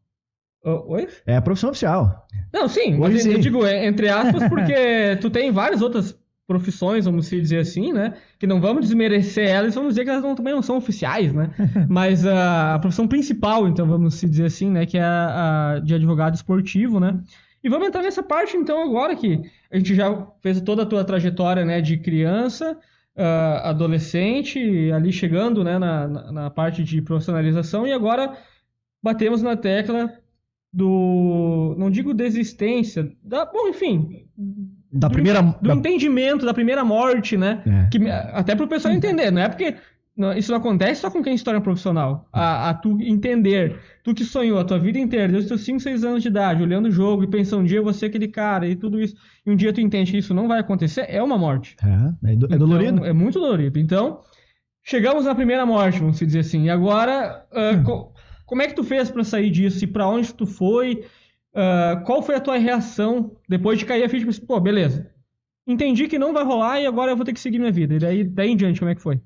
Oi? É a profissão oficial. Não, sim. Mas sim. Eu digo entre aspas porque tu tem várias outras profissões, vamos dizer assim, né? Que não vamos desmerecer elas, vamos dizer que elas também não são oficiais, né? Mas a profissão principal, então, vamos dizer assim, né? Que é a de advogado esportivo, né? E vamos entrar nessa parte, então, agora que a gente já fez toda a tua trajetória, né? De criança, adolescente, ali chegando, né? Na parte de profissionalização, e agora batemos na tecla não digo desistência, bom, enfim... Do entendimento, da primeira morte, né? Que, até pro pessoal entender, não é porque isso não acontece só com quem se torna profissional. A tu entender, tu que sonhou a tua vida inteira, desde os teus 5, 6 anos de idade, olhando o jogo e pensando, um dia eu vou ser aquele cara e tudo isso, e um dia tu entende que isso não vai acontecer, é uma morte. É dolorido. Então, é muito dolorido. Então, chegamos na primeira morte, vamos dizer assim. E agora, como é que tu fez pra sair disso? E pra onde tu foi? Qual foi a tua reação depois de cair a ficha? Pô, beleza. Entendi que não vai rolar e agora eu vou ter que seguir minha vida. E daí em diante, como é que foi?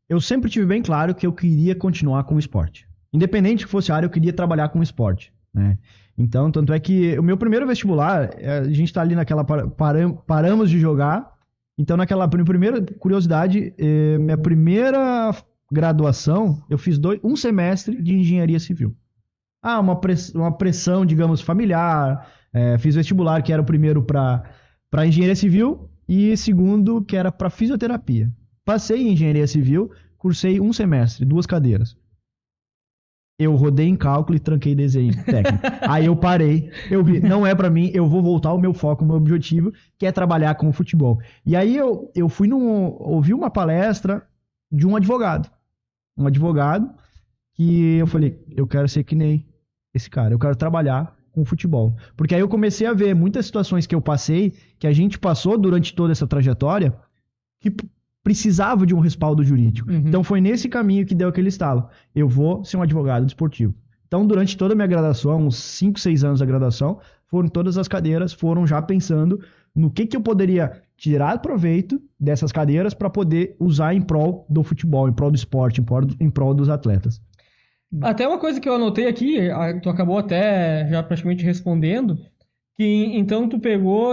Eu sempre tive bem claro que eu queria continuar com o esporte. Independente que fosse a área, eu queria trabalhar com o esporte, né? Então, tanto é que o meu primeiro vestibular, a gente tá ali naquela... Paramos de jogar. Então, naquela primeira curiosidade, minha primeira graduação, eu fiz um semestre de engenharia civil. Uma pressão, digamos, familiar. Fiz vestibular, que era o primeiro para engenharia civil e segundo, que era para fisioterapia. Passei em engenharia civil, cursei um semestre, 2 cadeiras. Eu rodei em cálculo e tranquei desenho técnico. Aí eu parei, eu vi, não é pra mim, eu vou voltar ao meu foco, ao meu objetivo, que é trabalhar com o futebol. E aí eu fui ouvi uma palestra de um advogado. Um advogado que eu falei, eu quero ser que nem esse cara, eu quero trabalhar com o futebol. Porque aí eu comecei a ver muitas situações que eu passei, que a gente passou durante toda essa trajetória, que precisava de um respaldo jurídico. Uhum. Então foi nesse caminho que deu aquele estalo. Eu vou ser um advogado desportivo. Então durante toda a minha graduação, uns 5, 6 anos da graduação, todas as cadeiras foram já pensando no que eu poderia tirar proveito dessas cadeiras para poder usar em prol do futebol, em prol do esporte, em prol dos atletas. Até uma coisa que eu anotei aqui, tu acabou até já praticamente respondendo, que então tu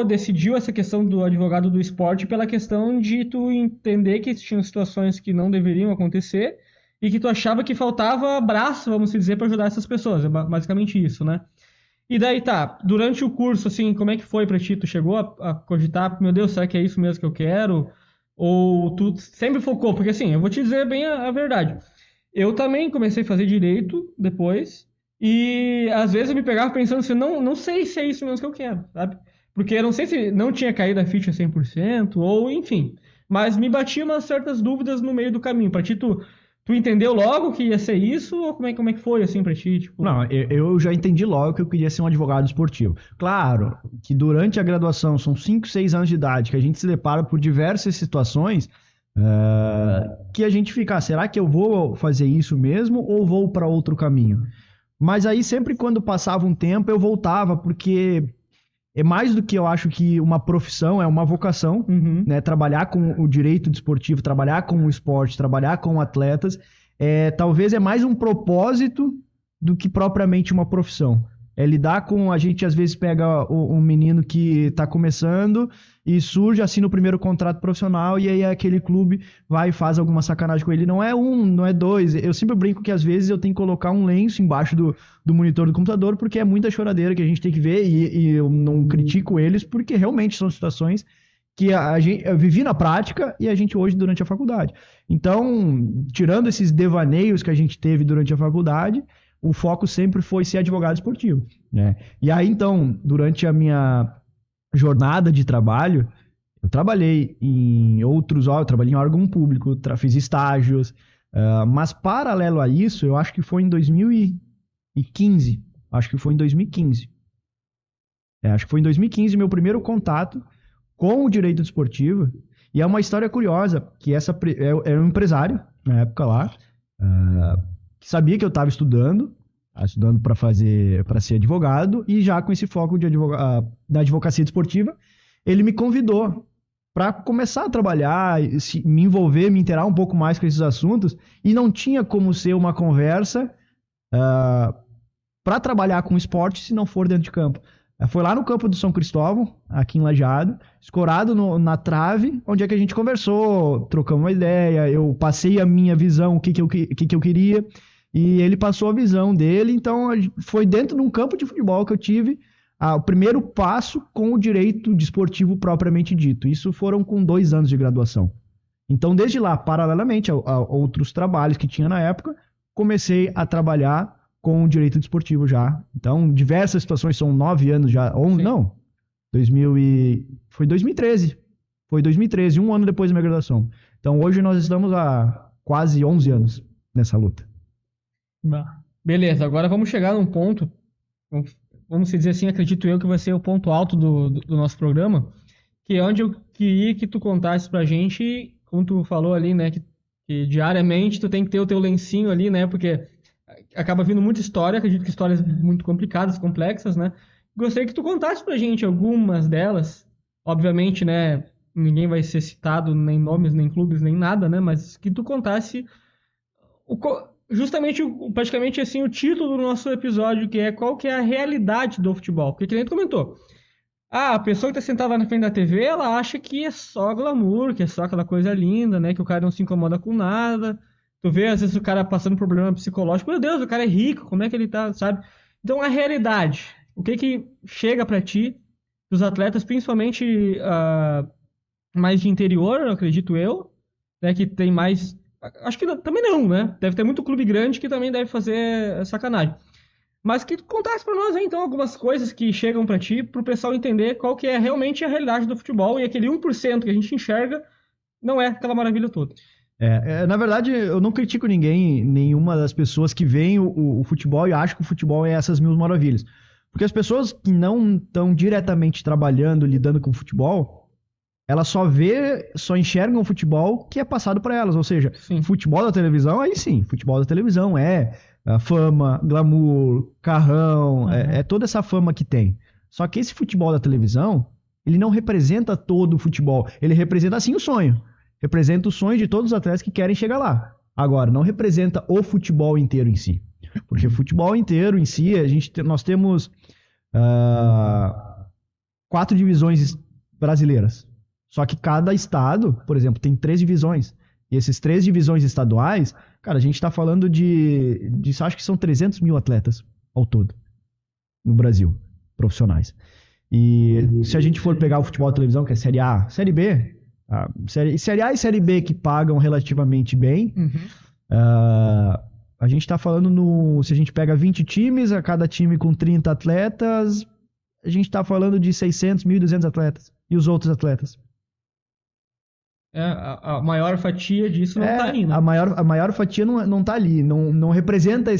decidiu essa questão do advogado do esporte pela questão de tu entender que tinham situações que não deveriam acontecer e que tu achava que faltava braço, vamos dizer, para ajudar essas pessoas. É basicamente isso, né? E daí tá, durante o curso, assim, como é que foi pra ti? Tu chegou a cogitar, meu Deus, será que é isso mesmo que eu quero? Ou tu sempre focou? Porque assim, eu vou te dizer bem a verdade. Eu também comecei a fazer direito depois, e às vezes eu me pegava pensando assim, não sei se é isso mesmo que eu quero, sabe? Porque eu não sei se não tinha caído a ficha 100%, ou enfim. Mas me batia umas certas dúvidas no meio do caminho. Pra ti, tu entendeu logo que ia ser isso, ou como é que foi assim pra ti? Tipo... Não, eu já entendi logo que eu queria ser um advogado esportivo. Claro que durante a graduação, são 5, 6 anos de idade, que a gente se depara por diversas situações... que a gente fica, será que eu vou fazer isso mesmo ou vou para outro caminho? Mas aí sempre quando passava um tempo eu voltava, porque é mais do que eu acho que uma profissão, é uma vocação, né? Trabalhar com o direito desportivo, trabalhar com o esporte, trabalhar com atletas, talvez é mais um propósito do que propriamente uma profissão. Lidar com, a gente às vezes pega um menino que está começando e surge assim no primeiro contrato profissional e aí aquele clube vai e faz alguma sacanagem com ele. Não é não é 2. Eu sempre brinco que às vezes eu tenho que colocar um lenço embaixo do monitor do computador porque é muita choradeira que a gente tem que ver e eu não critico eles porque realmente são situações que eu vivi na prática e a gente hoje durante a faculdade. Então, tirando esses devaneios que a gente teve durante a faculdade, o foco sempre foi ser advogado esportivo, né? E aí, então, durante a minha jornada de trabalho, eu trabalhei eu trabalhei em órgão público, fiz estágios, mas paralelo a isso, eu acho que foi em 2015. Acho que foi em 2015. Acho que foi em 2015 meu primeiro contato com o direito desportivo. E é uma história curiosa, que era um empresário, na época lá, que sabia que eu estava estudando para ser advogado, e já com esse foco da advocacia desportiva, ele me convidou para começar a trabalhar, me envolver, me inteirar um pouco mais com esses assuntos, e não tinha como ser uma conversa para trabalhar com esporte se não for dentro de campo. Foi lá no campo do São Cristóvão, aqui em Lajeado, escorado na trave, onde é que a gente conversou, trocamos uma ideia, eu passei a minha visão, o que eu queria, e ele passou a visão dele. Então foi dentro de um campo de futebol que eu tive o primeiro passo com o direito desportivo propriamente dito. Isso foram com 2 anos de graduação. Então desde lá, paralelamente a outros trabalhos que tinha na época, comecei a trabalhar com o direito desportivo já. Então diversas situações, são 9 anos já, foi 2013. Foi 2013, um ano depois da minha graduação. Então hoje nós estamos há quase 11 anos nessa luta. Beleza, agora vamos chegar num ponto, vamos dizer assim, acredito eu que vai ser o ponto alto do nosso programa, que é onde eu queria que tu contasse pra gente, como tu falou ali, né, que diariamente tu tem que ter o teu lencinho ali, né, porque acaba vindo muita história, acredito que histórias muito complicadas, complexas, né. Gostaria que tu contasse pra gente algumas delas, obviamente, né, ninguém vai ser citado, nem nomes, nem clubes, nem nada, né, mas que tu contasse justamente, praticamente assim, o título do nosso episódio, que é qual que é a realidade do futebol. Porque que nem tu comentou, a pessoa que tá sentada lá na frente da TV, ela acha que é só glamour, que é só aquela coisa linda, né? Que o cara não se incomoda com nada. Tu vê, às vezes, o cara passando problema psicológico. Meu Deus, o cara é rico, como é que ele tá, sabe? Então, a realidade. O que chega pra ti, dos atletas, principalmente mais de interior, eu acredito eu, né? Que tem mais... Acho que também não, né? Deve ter muito clube grande que também deve fazer sacanagem. Mas que tu contasse pra nós, então, algumas coisas que chegam pra ti, pro pessoal entender qual que é realmente a realidade do futebol, e aquele 1% que a gente enxerga não é aquela maravilha toda. Na verdade, eu não critico nenhuma das pessoas que veem o futebol e acham que o futebol é essas mil maravilhas. Porque as pessoas que não estão diretamente trabalhando, lidando com o futebol, elas só enxergam o futebol que é passado para elas. Ou seja, Sim. Futebol da televisão, aí sim, futebol da televisão é fama, glamour, carrão, é toda essa fama que tem. Só que esse futebol da televisão, ele não representa todo o futebol. Ele representa, assim, o sonho. Representa o sonho de todos os atletas que querem chegar lá. Agora, não representa o futebol inteiro em si. Porque o futebol inteiro em si, nós temos 4 divisões brasileiras. Só que cada estado, por exemplo, tem 3 divisões. E esses 3 divisões estaduais, cara, a gente tá falando de acho que são 300 mil atletas ao todo no Brasil, profissionais. E se a gente for pegar o futebol da televisão, que é Série A, Série B, Série A e Série B que pagam relativamente bem, a gente tá falando se a gente pega 20 times, a cada time com 30 atletas, a gente tá falando de 600, 1.200 atletas. E os outros atletas? A maior fatia disso não tá ali, né? A maior fatia não tá ali. Não representa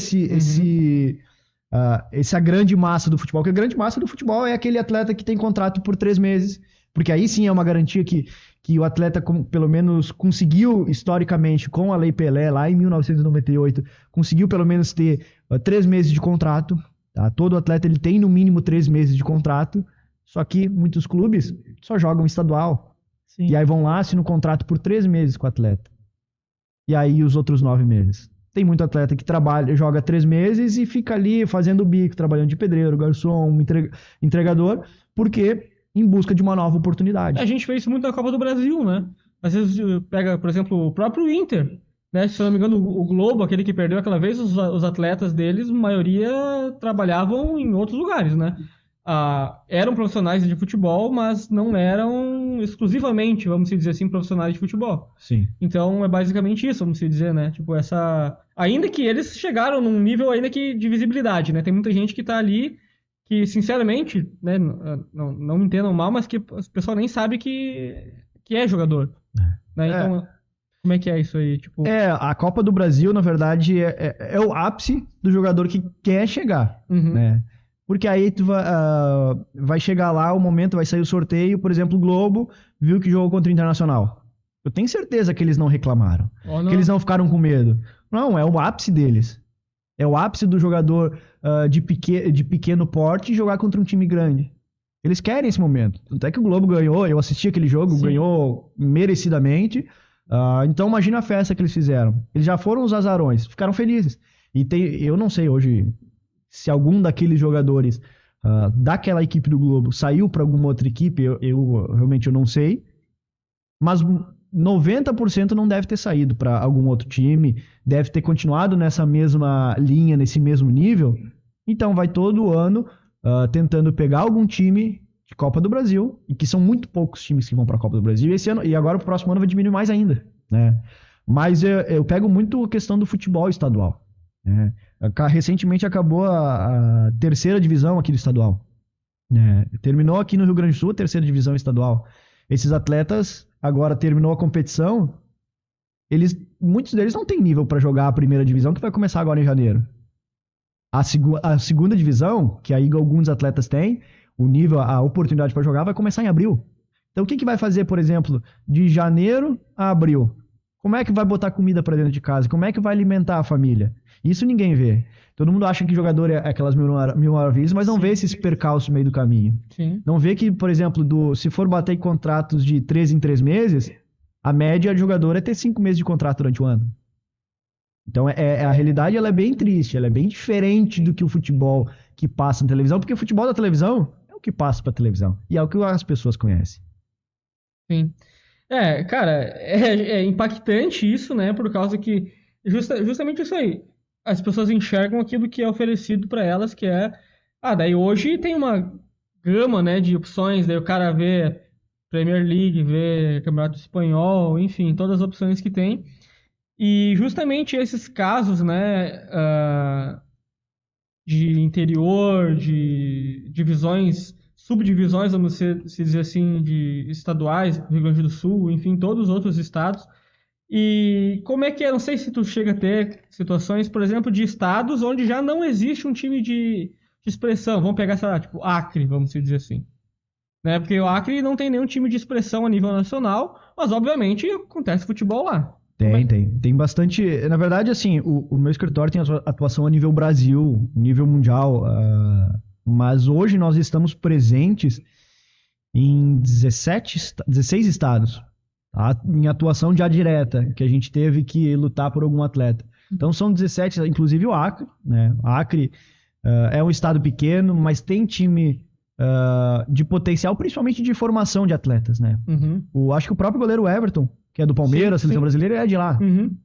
essa grande massa do futebol. Porque a grande massa do futebol é aquele atleta que tem contrato por 3 meses. Porque aí sim é uma garantia que o atleta, pelo menos, conseguiu, historicamente, com a Lei Pelé, lá em 1998, conseguiu pelo menos ter 3 meses de contrato. Tá? Todo atleta ele tem no mínimo 3 meses de contrato. Só que muitos clubes só jogam estadual. Sim. E aí vão lá, assinam um contrato por 3 meses com o atleta. E aí os outros 9 meses. Tem muito atleta que joga 3 meses e fica ali fazendo bico, trabalhando de pedreiro, garçom, entregador, porque em busca de uma nova oportunidade. A gente vê isso muito na Copa do Brasil, né? Às vezes pega, por exemplo, o próprio Inter, né? Se eu não me engano, o Globo, aquele que perdeu aquela vez, os atletas deles, a maioria trabalhavam em outros lugares, né? Eram profissionais de futebol, mas não eram exclusivamente, vamos dizer assim, profissionais de futebol. Sim. Então é basicamente isso, vamos dizer, né? Tipo, ainda que eles chegaram num nível ainda que de visibilidade, né? Tem muita gente que tá ali que, sinceramente, né, não me entendam mal, mas que o pessoal nem sabe que é jogador. Né? Então, como é que é isso aí? Tipo... a Copa do Brasil, na verdade, é o ápice do jogador que quer chegar, né? Porque aí tu vai chegar lá, o momento, vai sair o sorteio, por exemplo, o Globo viu que jogou contra o Internacional. Eu tenho certeza que eles não reclamaram, que eles não ficaram com medo. Não, é o ápice deles. É o ápice do jogador de pequeno porte jogar contra um time grande. Eles querem esse momento. Tanto é que o Globo ganhou, eu assisti aquele jogo, sim, ganhou merecidamente. Então imagina a festa que eles fizeram. Eles já foram os azarões, ficaram felizes. E eu não sei hoje se algum daqueles jogadores daquela equipe do Globo saiu para alguma outra equipe, eu realmente não sei. Mas 90% não deve ter saído para algum outro time, deve ter continuado nessa mesma linha, nesse mesmo nível. Então vai todo ano tentando pegar algum time de Copa do Brasil, e que são muito poucos times que vão para a Copa do Brasil. Esse ano, e agora o próximo ano vai diminuir mais ainda, né? Mas eu pego muito a questão do futebol estadual, né? Recentemente acabou a 3ª divisão aqui do estadual, né? Terminou aqui no Rio Grande do Sul a 3ª divisão estadual. Esses atletas agora terminou a competição, muitos deles não têm nível pra jogar a primeira divisão, que vai começar agora em janeiro. A segunda divisão, que aí alguns atletas têm, o nível, a oportunidade pra jogar vai começar em abril. Então o que vai fazer, por exemplo, de janeiro a abril? Como é que vai botar comida pra dentro de casa? Como é que vai alimentar a família? Isso ninguém vê. Todo mundo acha que jogador é aquelas mil maravilhas, mas não vê esses percalços no meio do caminho. Sim. Não vê que, por exemplo, se for bater em contratos de 3 em 3 meses, a média de jogador é ter 5 meses de contrato durante o ano. Então a realidade ela é bem triste, ela é bem diferente do que o futebol que passa na televisão, porque o futebol da televisão é o que passa pra televisão. E é o que as pessoas conhecem. Sim. Cara, é impactante isso, né? Por causa que justamente isso aí. As pessoas enxergam aquilo que é oferecido para elas, que é... daí hoje tem uma gama, né, de opções, daí o cara vê Premier League, vê Campeonato Espanhol, enfim, todas as opções que tem. E justamente esses casos, né, de interior, de divisões, subdivisões, vamos se dizer assim, de estaduais, Rio Grande do Sul, enfim, todos os outros estados. E como é que é? Não sei se tu chega a ter situações, por exemplo, de estados onde já não existe um time de expressão. Vamos pegar, sei lá, tipo Acre, vamos dizer assim. Né? Porque o Acre não tem nenhum time de expressão a nível nacional, mas obviamente acontece futebol lá. Tem bastante. Na verdade, assim, o meu escritório tem atuação a nível Brasil, nível mundial, mas hoje nós estamos presentes em 16 estados, tá? Em atuação já direta, que a gente teve que lutar por algum atleta. Então são 17, inclusive o Acre, né? O Acre é um estado pequeno, mas tem time de potencial, principalmente de formação de atletas, né? Uhum. Acho que o próprio goleiro Everton, que é do Palmeiras, seleção brasileira, é de lá. Uhum.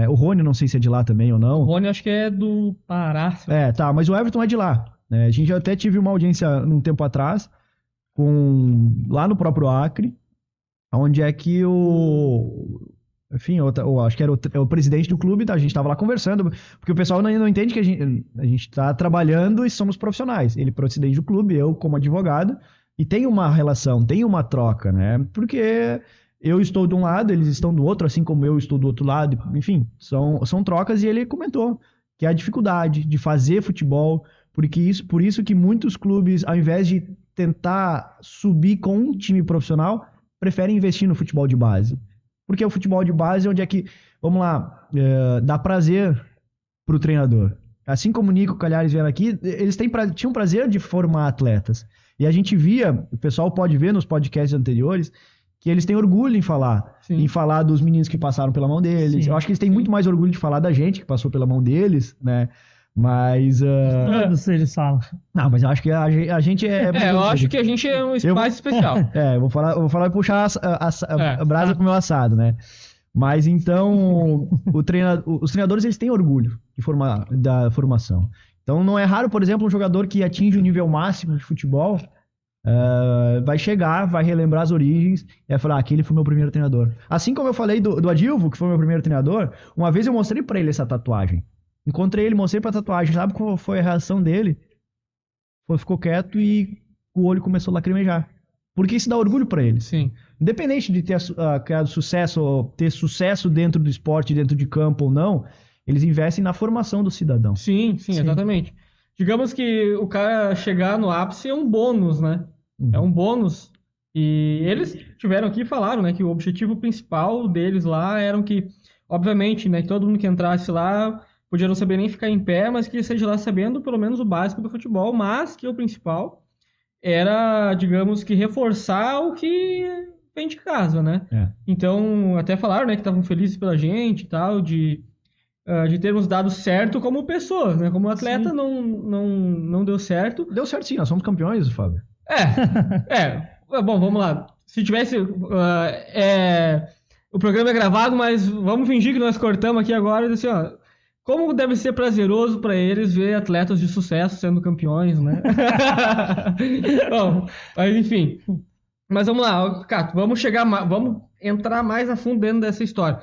O Rony, não sei se é de lá também ou não. O Rony acho que é do Pará. Tá, mas o Everton é de lá. A gente até tive uma audiência num tempo atrás, lá no próprio Acre, onde é que enfim, eu acho que era o presidente do clube, tá? A gente estava lá conversando, porque o pessoal não entende que a gente está trabalhando e somos profissionais. Ele é presidente do clube, eu como advogado, e tem uma relação, tem uma troca, né? Porque eu estou de um lado, eles estão do outro, assim como eu estou do outro lado, enfim, são trocas, e ele comentou que é a dificuldade de fazer futebol, por isso que muitos clubes, ao invés de tentar subir com um time profissional, preferem investir no futebol de base. Porque o futebol de base é onde é que, vamos lá, dá prazer pro treinador. Assim como o Nico Calhares vieram aqui, eles tinham prazer de formar atletas. E a gente via, o pessoal pode ver nos podcasts anteriores, que eles têm orgulho em falar dos meninos que passaram pela mão deles. Sim. Eu acho que eles têm muito mais orgulho de falar da gente que passou pela mão deles, né? Mas. Todos eles falam. Não, mas eu acho que a gente é. Eu acho que a gente é um espaço especial. Eu vou falar e puxar a brasa pro meu assado, né? Mas então, os treinadores eles têm orgulho da formação. Então não é raro, por exemplo, um jogador que atinge o nível máximo de futebol. Vai chegar, vai relembrar as origens e vai falar, aquele foi meu primeiro treinador. Assim como eu falei do Adilvo, que foi meu primeiro treinador, uma vez eu mostrei pra ele essa tatuagem. Encontrei ele, mostrei pra tatuagem. Sabe qual foi a reação dele? Ficou quieto e o olho começou a lacrimejar. Porque isso dá orgulho pra ele. Sim. Independente de ter criado sucesso, ou ter sucesso dentro do esporte, dentro de campo ou não, eles investem na formação do cidadão. Sim, exatamente. Digamos que o cara chegar no ápice é um bônus, né? É um bônus. E eles tiveram aqui e falaram, né, que o objetivo principal deles lá era que, obviamente, né, que todo mundo que entrasse lá podia não saber nem ficar em pé, mas que seja lá sabendo pelo menos o básico do futebol, mas que o principal era, digamos que, reforçar o que vem de casa, né? Então, até falaram, né, que estavam felizes pela gente e tal, de termos dado certo como pessoas, né? Como atleta não deu certo. Deu certo sim, nós somos campeões, Fábio. Bom, vamos lá. Se tivesse... o programa é gravado, mas vamos fingir que nós cortamos aqui agora, assim, ó... Como deve ser prazeroso para eles ver atletas de sucesso sendo campeões, né? Bom, mas enfim. Mas vamos lá, Cato, vamos entrar mais a fundo dentro dessa história.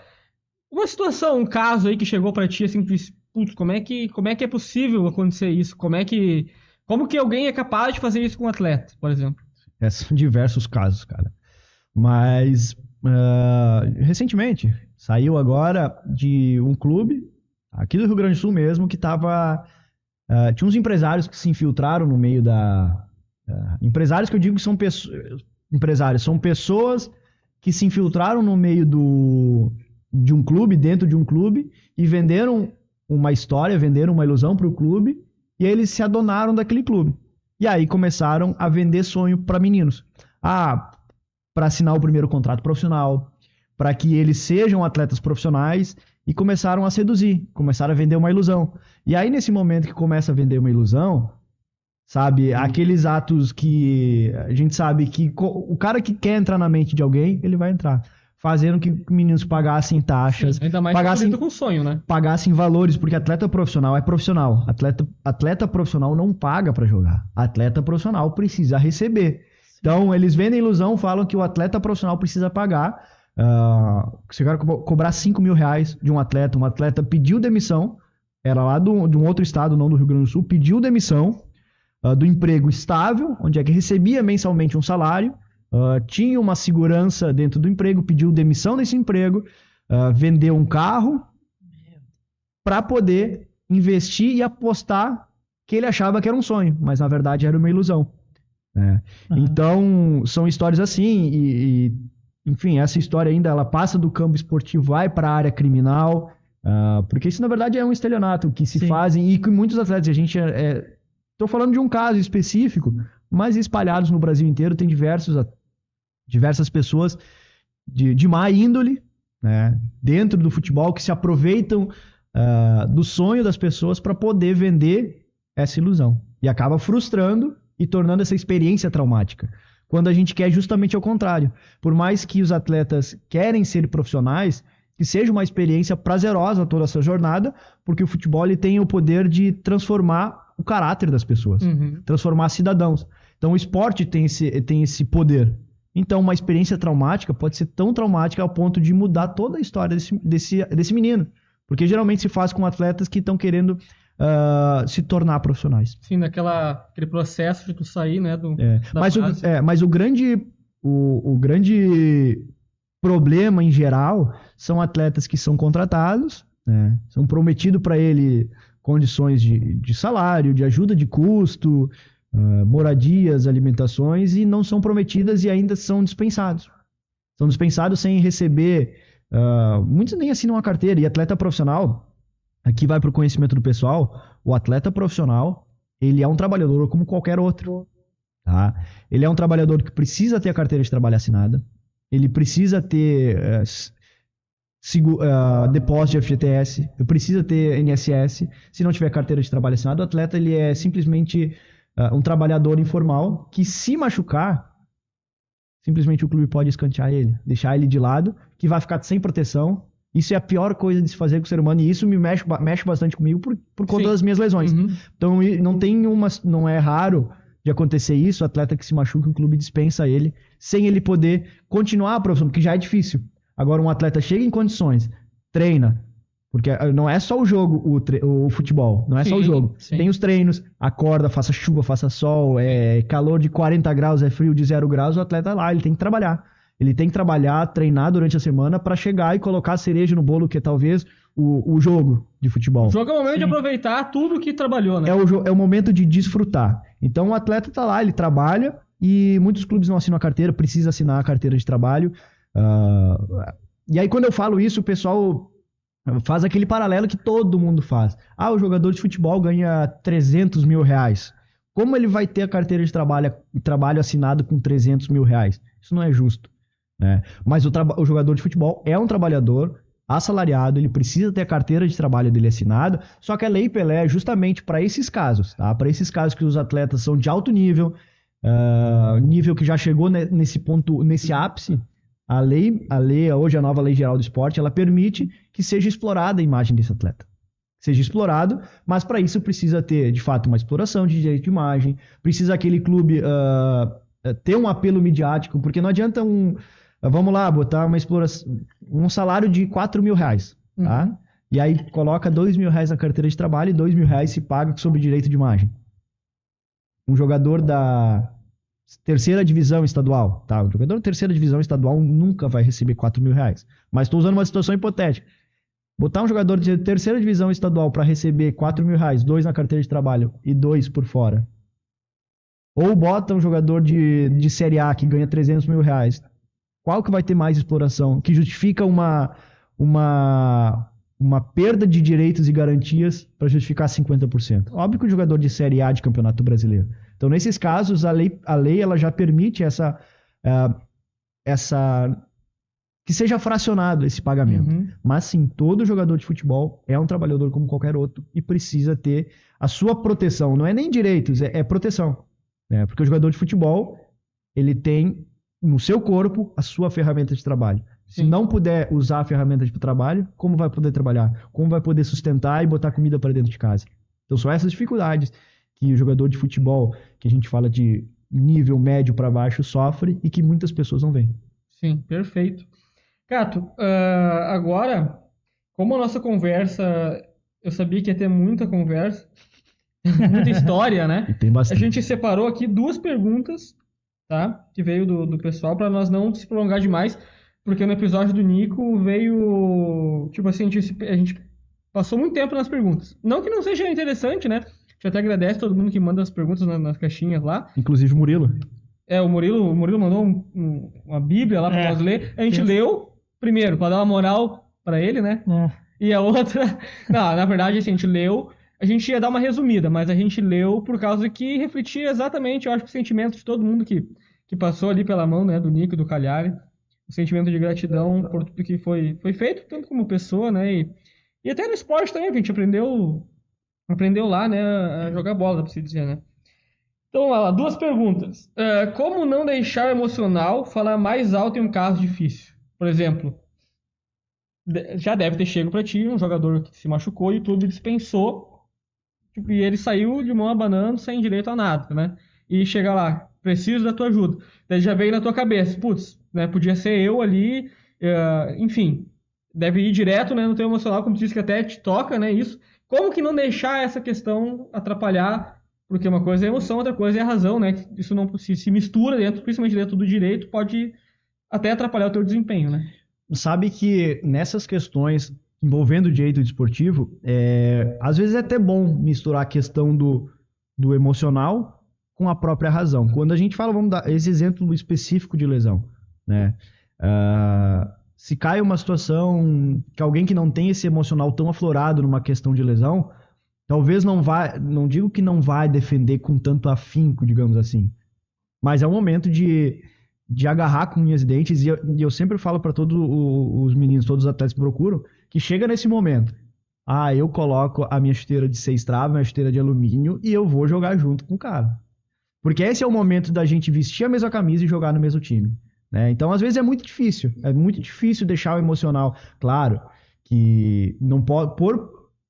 Uma situação, um caso aí que chegou para ti, assim, putz, como é que é possível acontecer isso? Como que alguém é capaz de fazer isso com um atleta, por exemplo? São diversos casos, cara. Mas, recentemente, Saiu agora de um clube, aqui do Rio Grande do Sul mesmo, que tava... tinha uns empresários que se infiltraram no meio da... empresários que eu digo que são pessoas... Empresários, são pessoas que se infiltraram no meio de um clube, dentro de um clube, e venderam uma história, venderam uma ilusão para o clube, e aí eles se adonaram daquele clube. E aí começaram a vender sonho para meninos. Para assinar o primeiro contrato profissional, para que eles sejam atletas profissionais, e começaram a seduzir, começaram a vender uma ilusão. E aí, nesse momento que começa a vender uma ilusão, sabe, aqueles atos que a gente sabe que o cara que quer entrar na mente de alguém, ele vai entrar. Fazendo que meninos pagassem taxas. Sim, ainda mais com sonho, né? Pagassem valores, porque atleta profissional é profissional. Atleta profissional não paga pra jogar. Atleta profissional precisa receber. Sim. Então, eles vendem ilusão, falam que o atleta profissional precisa pagar. Se o cara cobrar 5 mil reais de um atleta pediu demissão, era lá de um outro estado, não do Rio Grande do Sul, pediu demissão do emprego estável, onde é que recebia mensalmente um salário, tinha uma segurança dentro do emprego, pediu demissão desse emprego, vendeu um carro para poder investir e apostar que ele achava que era um sonho, mas na verdade era uma ilusão. Né? Então, são histórias assim, enfim, essa história ainda ela passa do campo esportivo, vai para a área criminal, porque isso na verdade é um estelionato que se fazem, e que muitos atletas, a gente estou falando de um caso específico, mas espalhados no Brasil inteiro, tem diversas pessoas de má índole, né, dentro do futebol, que se aproveitam do sonho das pessoas para poder vender essa ilusão. E acaba frustrando e tornando essa experiência traumática. Quando a gente quer justamente ao contrário. Por mais que os atletas querem ser profissionais, que seja uma experiência prazerosa toda essa jornada, porque o futebol ele tem o poder de transformar o caráter das pessoas, transformar cidadãos. Então o esporte tem esse poder. Então uma experiência traumática pode ser tão traumática ao ponto de mudar toda a história desse menino. Porque geralmente se faz com atletas que estão querendo se tornar profissionais. Sim, aquele processo de tu sair, né? Mas o grande problema em geral são atletas que são contratados, né, são prometidos para ele condições de salário, de ajuda de custo, moradias, alimentações, e não são prometidas e ainda são dispensados. São dispensados sem receber. Muitos nem assinam a carteira. E atleta profissional, aqui vai para o conhecimento do pessoal, o atleta profissional, ele é um trabalhador como qualquer outro. Tá? Ele é um trabalhador que precisa ter a carteira de trabalho assinada, ele precisa ter depósito de FGTS, precisa ter INSS. Se não tiver carteira de trabalho assinada, o atleta ele é simplesmente um trabalhador informal que, se machucar, simplesmente o clube pode escantear ele, deixar ele de lado, que vai ficar sem proteção. Isso é a pior coisa de se fazer com o ser humano, e isso me mexe bastante comigo por conta das minhas lesões. Então não é raro de acontecer isso, o atleta que se machuca, o clube dispensa ele, sem ele poder continuar a profissão, porque já é difícil. Agora um atleta chega em condições, treina, porque não é só o jogo, o futebol, não é só o jogo. Sim. Tem os treinos, acorda, faça chuva, faça sol, calor de 40 graus, é frio de 0 graus, o atleta lá, ele tem que trabalhar. Ele tem que trabalhar, treinar durante a semana para chegar e colocar a cereja no bolo, que é talvez o jogo de futebol. O jogo é o momento de aproveitar tudo que trabalhou, né? É o momento de desfrutar. Então o atleta tá lá, ele trabalha, e muitos clubes não assinam a carteira, precisa assinar a carteira de trabalho. E aí quando eu falo isso, o pessoal faz aquele paralelo que todo mundo faz. O jogador de futebol ganha 300 mil reais. Como ele vai ter a carteira de trabalho assinado com 300 mil reais? Isso não é justo. Né? Mas o jogador de futebol é um trabalhador assalariado, ele precisa ter a carteira de trabalho dele assinada, só que a Lei Pelé é justamente para esses casos, tá? Para esses casos que os atletas são de alto nível, nível que já chegou nesse ponto, nesse ápice. A lei, hoje a nova Lei Geral do Esporte, ela permite que seja explorada a imagem desse atleta. Seja explorado, mas para isso precisa ter, de fato, uma exploração de direito de imagem, precisa aquele clube ter um apelo midiático, porque não adianta vamos lá, botar uma exploração, um salário de 4 mil reais, tá? E aí coloca 2 mil reais na carteira de trabalho e 2 mil reais se paga sobre direito de imagem. Um jogador dá terceira divisão estadual, tá? O jogador de terceira divisão estadual nunca vai receber 4 mil reais. Mas estou usando uma situação hipotética. Botar um jogador de terceira divisão estadual para receber 4 mil reais, 2 na carteira de trabalho e 2 por fora. Ou bota um jogador de Série A que ganha 300 mil reais. Qual que vai ter mais exploração? Que justifica uma perda de direitos e garantias para justificar 50%. Óbvio que o jogador de Série A de Campeonato Brasileiro. Então, nesses casos, a lei ela já permite essa que seja fracionado esse pagamento. Uhum. Mas sim, todo jogador de futebol é um trabalhador como qualquer outro e precisa ter a sua proteção. Não é nem direitos, é proteção. Né? Porque o jogador de futebol, ele tem no seu corpo a sua ferramenta de trabalho. Se Sim. não puder usar a ferramenta de trabalho, como vai poder trabalhar? Como vai poder sustentar e botar comida para dentro de casa? Então são essas dificuldades que o jogador de futebol, que a gente fala de nível médio para baixo, sofre e que muitas pessoas não veem. Sim, perfeito. Cato, agora, como a nossa conversa, eu sabia que ia ter muita conversa, muita história, né? E tem A bastante. gente separou aqui 2 perguntas, tá? Que veio do pessoal, para nós não se prolongar demais, porque no episódio do Nico veio, tipo assim, a gente passou muito tempo nas perguntas. Não que não seja interessante, né? A gente até agradece todo mundo que manda as perguntas nas caixinhas lá. Inclusive o Murilo. O Murilo mandou uma bíblia lá para nós ler. A gente leu, primeiro, para dar uma moral para ele, né? E a outra... Não, na verdade, assim, a gente leu... A gente ia dar uma resumida, mas a gente leu por causa que refletia exatamente, eu acho, o sentimento de todo mundo que passou ali pela mão, né? Do Nico e do Cagliari. O sentimento de gratidão por tudo que foi feito, tanto como pessoa, né? E até no esporte também, que a gente aprendeu lá, né? A jogar bola, dá pra se dizer, né? Então, vamos lá, 2 perguntas. Como não deixar o emocional falar mais alto em um caso difícil? Por exemplo, já deve ter chegado pra ti um jogador que se machucou e o clube dispensou, tipo, e ele saiu de mão abanando sem direito a nada, né? E chega lá, preciso da tua ajuda. Daí já veio na tua cabeça, putz, né, podia ser eu ali, enfim, deve ir direto, né, no teu emocional, como tu disse que até te toca, né, isso. Como que não deixar essa questão atrapalhar? Porque uma coisa é a emoção, outra coisa é a razão, né? Isso não se mistura dentro, principalmente dentro do direito, pode até atrapalhar o teu desempenho, né? Sabe que nessas questões envolvendo o direito desportivo, às vezes é até bom misturar a questão do emocional com a própria razão. Quando a gente fala, vamos dar esse exemplo específico de lesão, né? Se cai uma situação que alguém que não tem esse emocional tão aflorado numa questão de lesão, talvez não digo que não vai defender com tanto afinco, digamos assim, mas é um momento de agarrar com unhas e dentes, e eu sempre falo para todos os meninos, todos os atletas que procuram, que chega nesse momento, eu coloco a minha chuteira de 6 travas, minha chuteira de alumínio, e eu vou jogar junto com o cara. Porque esse é o momento da gente vestir a mesma camisa e jogar no mesmo time. Né? Então, às vezes, é muito difícil deixar o emocional. Claro que não pode,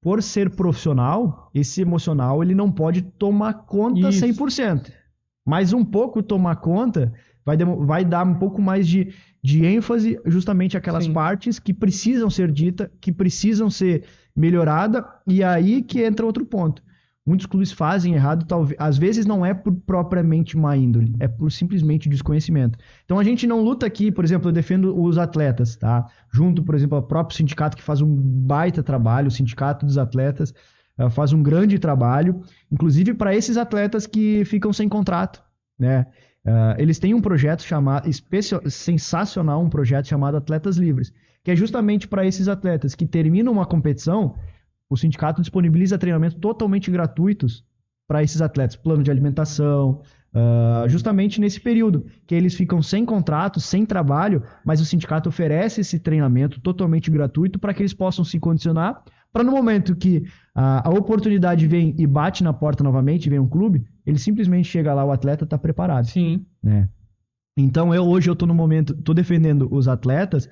por ser profissional, esse emocional ele não pode tomar conta 100%. Mas um pouco tomar conta vai dar um pouco mais de ênfase justamente àquelas partes que precisam ser ditas, que precisam ser melhoradas, e aí que entra outro ponto. Muitos clubes fazem errado, talvez, às vezes não é por propriamente má índole, é por simplesmente desconhecimento. Então a gente não luta aqui, por exemplo, eu defendo os atletas, tá? Junto, por exemplo, ao próprio sindicato que faz um baita trabalho, o sindicato dos atletas faz um grande trabalho, inclusive para esses atletas que ficam sem contrato, né? Eles têm um projeto sensacional, um projeto chamado Atletas Livres, que é justamente para esses atletas que terminam uma competição. O sindicato disponibiliza treinamentos totalmente gratuitos para esses atletas, plano de alimentação, justamente nesse período, que eles ficam sem contrato, sem trabalho, mas o sindicato oferece esse treinamento totalmente gratuito para que eles possam se condicionar, para no momento que a oportunidade vem e bate na porta novamente, vem um clube, ele simplesmente chega lá, o atleta está preparado. Sim. Né? Então, hoje eu estou no momento, estou defendendo os atletas.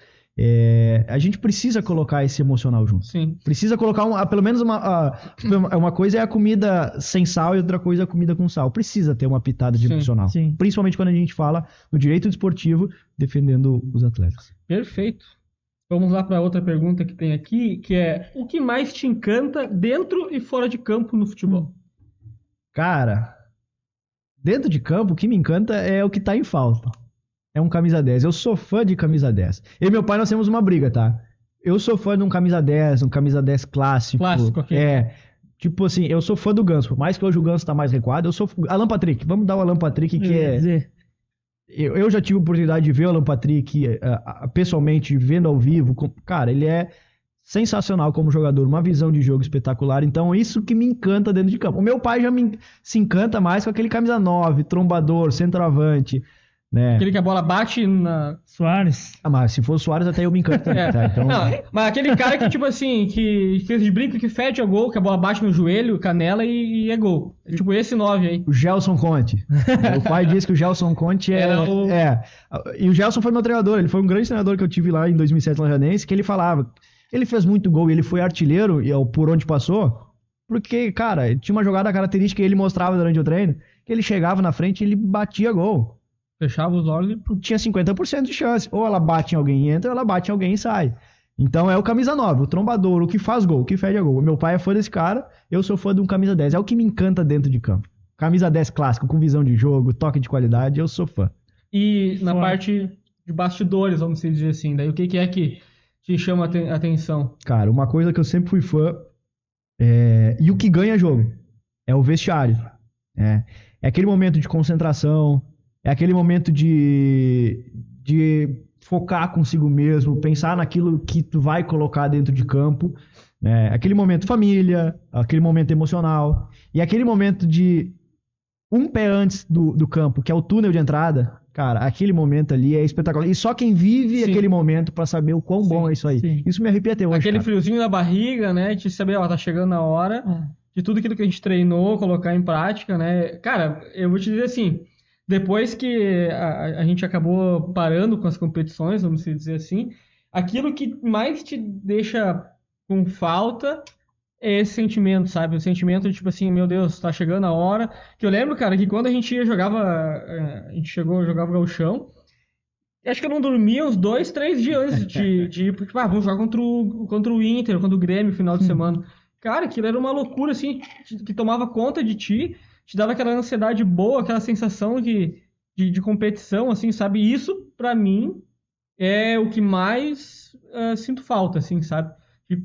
A gente precisa colocar esse emocional junto. Sim. Precisa colocar pelo menos uma coisa é a comida sem sal e outra coisa é a comida com sal. Precisa ter uma pitada de emocional. Sim. Principalmente quando a gente fala no direito desportivo defendendo os atletas. Perfeito. Vamos lá para outra pergunta que tem aqui, que é: o que mais te encanta dentro e fora de campo no futebol? Cara, Dentro de campo, o que me encanta é o que tá em falta. É um camisa 10. Eu sou fã de camisa 10. Eu e meu pai, nós temos uma briga, tá? Eu sou fã de um camisa 10, um camisa 10 clássico. Clássico, ok. Tipo assim, eu sou fã do Ganso. Por mais que hoje o Ganso tá mais recuado, eu sou... Alan Patrick. Vamos dar o Alan Patrick, que é... Eu já tive a oportunidade de ver o Alan Patrick pessoalmente, vendo ao vivo. Cara, ele é sensacional como jogador, uma visão de jogo espetacular. Então, isso que me encanta dentro de campo. O meu pai já se encanta mais com aquele camisa 9, trombador, centroavante, né? Aquele que a bola bate na... Soares. Mas se for o Soares, até eu me encanto também, tá? Então... Não, mas aquele cara que, tipo assim, que fez de brinco, que fede a gol, que a bola bate no joelho, canela e é gol. É tipo esse 9 aí. O Gelson Conte. O pai disse que o Gelson Conte E o Gelson foi meu treinador. Ele foi um grande treinador que eu tive lá em 2007 no Lajanense, que ele falava... Ele fez muito gol e ele foi artilheiro por onde passou, porque, cara, tinha uma jogada característica que ele mostrava durante o treino, que ele chegava na frente e ele batia gol. Fechava os olhos e... Tinha 50% de chance. Ou ela bate em alguém e entra, ou ela bate em alguém e sai. Então é o camisa 9, o trombador, o que faz gol, o que fede a gol. Meu pai é fã desse cara, eu sou fã de um camisa 10. É o que me encanta dentro de campo. Camisa 10 clássico, com visão de jogo, toque de qualidade, eu sou fã. E na parte de bastidores, vamos dizer assim, daí o que é que te chama a atenção? Cara, uma coisa que eu sempre fui fã e o que ganha jogo é o vestiário. É aquele momento de concentração, é aquele momento de focar consigo mesmo, pensar naquilo que tu vai colocar dentro de campo. Aquele momento família, aquele momento emocional e aquele momento de um pé antes do campo, que é o túnel de entrada. Cara, aquele momento ali é espetacular. E só quem vive aquele momento pra saber o quão bom é isso aí. Sim. Isso me arrepia até hoje, Aquele cara. friozinho na barriga, né? De saber, ó, tá chegando a hora de tudo aquilo que a gente treinou, colocar em prática, né? Cara, eu vou te dizer assim, depois que a gente acabou parando com as competições, vamos dizer assim, aquilo que mais te deixa com falta é esse sentimento, sabe? O sentimento de, tipo assim, meu Deus, tá chegando a hora. Que eu lembro, cara, que quando a gente a gente jogava gauchão, acho que eu não dormia uns 2, 3 dias antes de ir, porque, vamos jogar contra o Inter, contra o Grêmio no final de semana. Cara, aquilo era uma loucura, assim, que tomava conta de ti, te dava aquela ansiedade boa, aquela sensação de competição, assim, sabe? E isso, pra mim, é o que mais sinto falta, assim, sabe?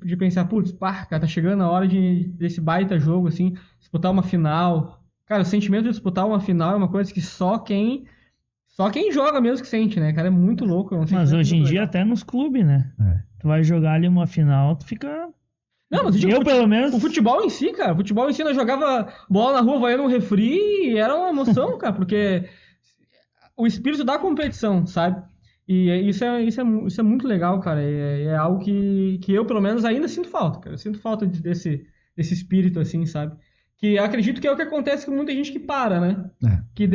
De pensar, putz, cara, tá chegando a hora desse baita jogo, assim, disputar uma final. Cara, o sentimento de disputar uma final é uma coisa que só quem joga mesmo que sente, né, cara? É muito louco. Mas hoje em dia, até nos clubes, né? Tu vai jogar ali uma final, tu fica... Não, mas eu pelo menos... O futebol em si, cara. O futebol em si, nós jogava bola na rua, vaiando um refri e era uma emoção, cara, porque o espírito da competição, sabe? E isso é muito legal, cara. É algo que eu, pelo menos, ainda sinto falta, cara. Eu sinto falta desse espírito, assim, sabe? Que acredito que é o que acontece com muita gente que para, né?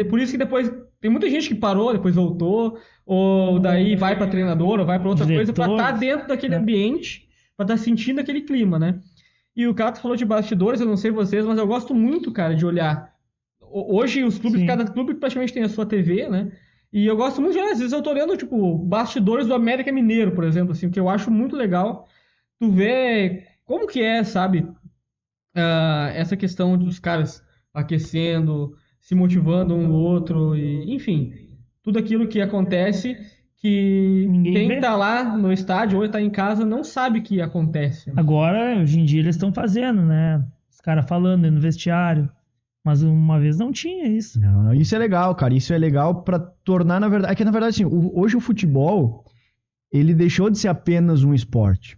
Por isso que depois... Tem muita gente que parou, depois voltou, ou daí vai pra treinador, ou vai pra outra coisa, pra estar dentro daquele ambiente, pra estar sentindo aquele clima, né? E o Cato falou de bastidores, eu não sei vocês, mas eu gosto muito, cara, de olhar. Hoje, os clubes, cada clube praticamente tem a sua TV, né? E eu gosto muito de olhar, às vezes eu tô olhando, tipo, bastidores do América Mineiro, por exemplo, assim, que eu acho muito legal. Tu vê como que é, sabe, essa questão dos caras aquecendo, se motivando um no outro, e, enfim, tudo aquilo que acontece que quem tá lá no estádio ou tá em casa não sabe que acontece. Agora, hoje em dia, eles estão fazendo, né? Os caras falando no vestiário. Mas uma vez não tinha isso. Não, isso é legal, cara. Isso é legal pra tornar, na verdade... É que, na verdade, assim, hoje o futebol, ele deixou de ser apenas um esporte.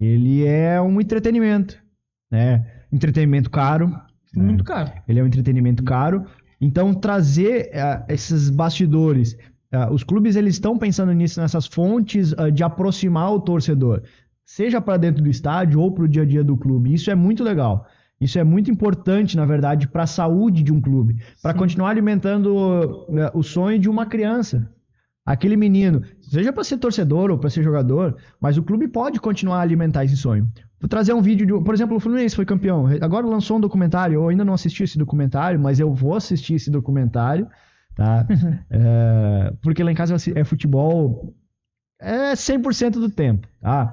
Ele é um entretenimento, né? Entretenimento caro. Muito caro. Ele é um entretenimento caro. Então, trazer esses bastidores... os clubes, eles estão pensando nisso, nessas fontes de aproximar o torcedor. Seja para dentro do estádio ou pro dia a dia do clube. Isso é muito legal. Isso é muito importante, na verdade, para a saúde de um clube, para continuar alimentando o sonho de uma criança. Aquele menino, seja para ser torcedor ou para ser jogador, mas o clube pode continuar a alimentar esse sonho. Vou trazer um vídeo, por exemplo, o Fluminense foi campeão, agora lançou um documentário, eu ainda não assisti esse documentário, mas eu vou assistir esse documentário, tá? Porque lá em casa é futebol 100% do tempo, tá?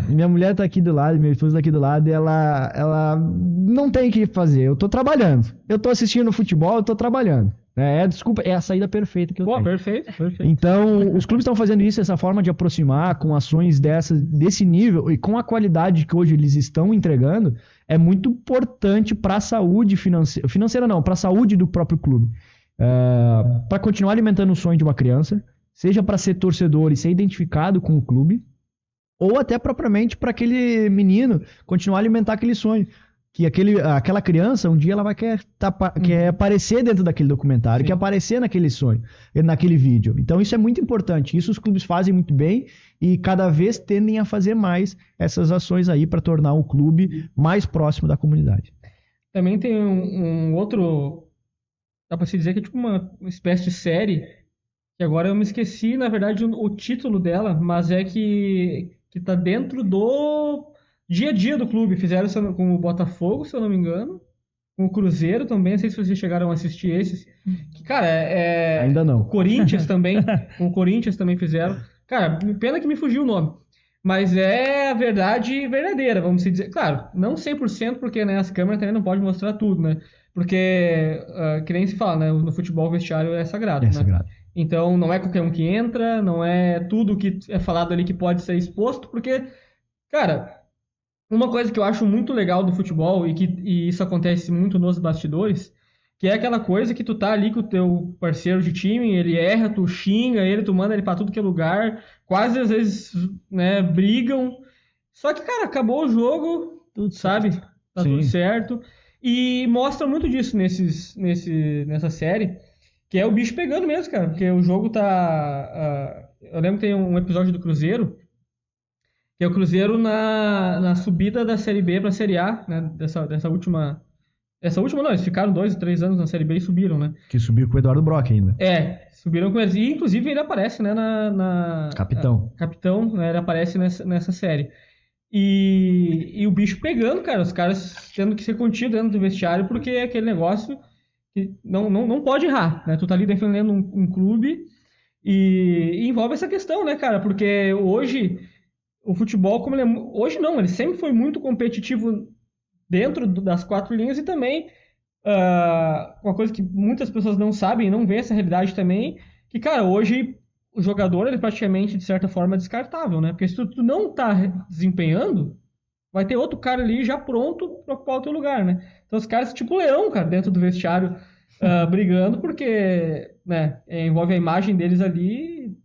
Minha mulher tá aqui do lado, minha esposa tá aqui do lado, e ela não tem o que fazer. Eu tô trabalhando. Eu tô assistindo futebol, eu tô trabalhando. Desculpa, é a saída perfeita que eu tenho. Perfeito. Então, os clubes estão fazendo isso, essa forma de aproximar com ações desse nível e com a qualidade que hoje eles estão entregando, é muito importante para a saúde financeira não, para a saúde do próprio clube. Para continuar alimentando o sonho de uma criança, seja para ser torcedor e ser identificado com o clube, ou até propriamente para aquele menino continuar a alimentar aquele sonho. Que aquela criança, um dia ela vai querer aparecer dentro daquele documentário, quer aparecer naquele sonho, naquele vídeo. Então isso é muito importante. Isso os clubes fazem muito bem e cada vez tendem a fazer mais essas ações aí para tornar o clube mais próximo da comunidade. Também tem um outro, dá para se dizer que é tipo uma espécie de série, que agora eu me esqueci, na verdade, o título dela, mas é que tá dentro do dia a dia do clube. Fizeram com o Botafogo, se eu não me engano, com o Cruzeiro também, não sei se vocês chegaram a assistir esses. Que, cara, ainda não. O Corinthians também, com o Corinthians também fizeram. Cara, pena que me fugiu o nome. Mas é a verdade verdadeira, vamos dizer. Claro, não 100%, porque né, as câmeras também não podem mostrar tudo, né? Porque, que nem se fala, né? No futebol o vestiário é sagrado, né? Sagrado. Então, não é qualquer um que entra, não é tudo que é falado ali que pode ser exposto, porque, cara, uma coisa que eu acho muito legal do futebol e isso acontece muito nos bastidores, que é aquela coisa que tu tá ali com o teu parceiro de time, ele erra, tu xinga ele, tu manda ele pra tudo que é lugar, quase às vezes, né, brigam. Só que, cara, acabou o jogo, tudo sabe? Tá tudo certo. E mostra muito disso nessa série, que é o bicho pegando mesmo, cara, porque o jogo tá... eu lembro que tem um episódio do Cruzeiro, que é o Cruzeiro na subida da Série B pra Série A, né, dessa última... Essa última não, eles ficaram 2 ou 3 anos na Série B e subiram, né? Que subiu com o Eduardo Brock ainda. Subiram com eles. E, inclusive, ele aparece, né, Capitão. Capitão, né, ele aparece nessa série. E o bicho pegando, cara, os caras tendo que ser contidos dentro do vestiário, porque é aquele negócio que não pode errar, né? Tu tá ali defendendo um clube e envolve essa questão, né, cara? Porque hoje, o futebol, como ele é... Hoje não, ele sempre foi muito competitivo dentro das 4 linhas e também uma coisa que muitas pessoas não sabem, não vê essa realidade também, que, cara, hoje o jogador, ele praticamente, de certa forma, é descartável, né? Porque se tu não tá desempenhando, vai ter outro cara ali já pronto pra ocupar o teu lugar, né? Então os caras, tipo leão, cara, dentro do vestiário, brigando, porque, né, envolve a imagem deles ali.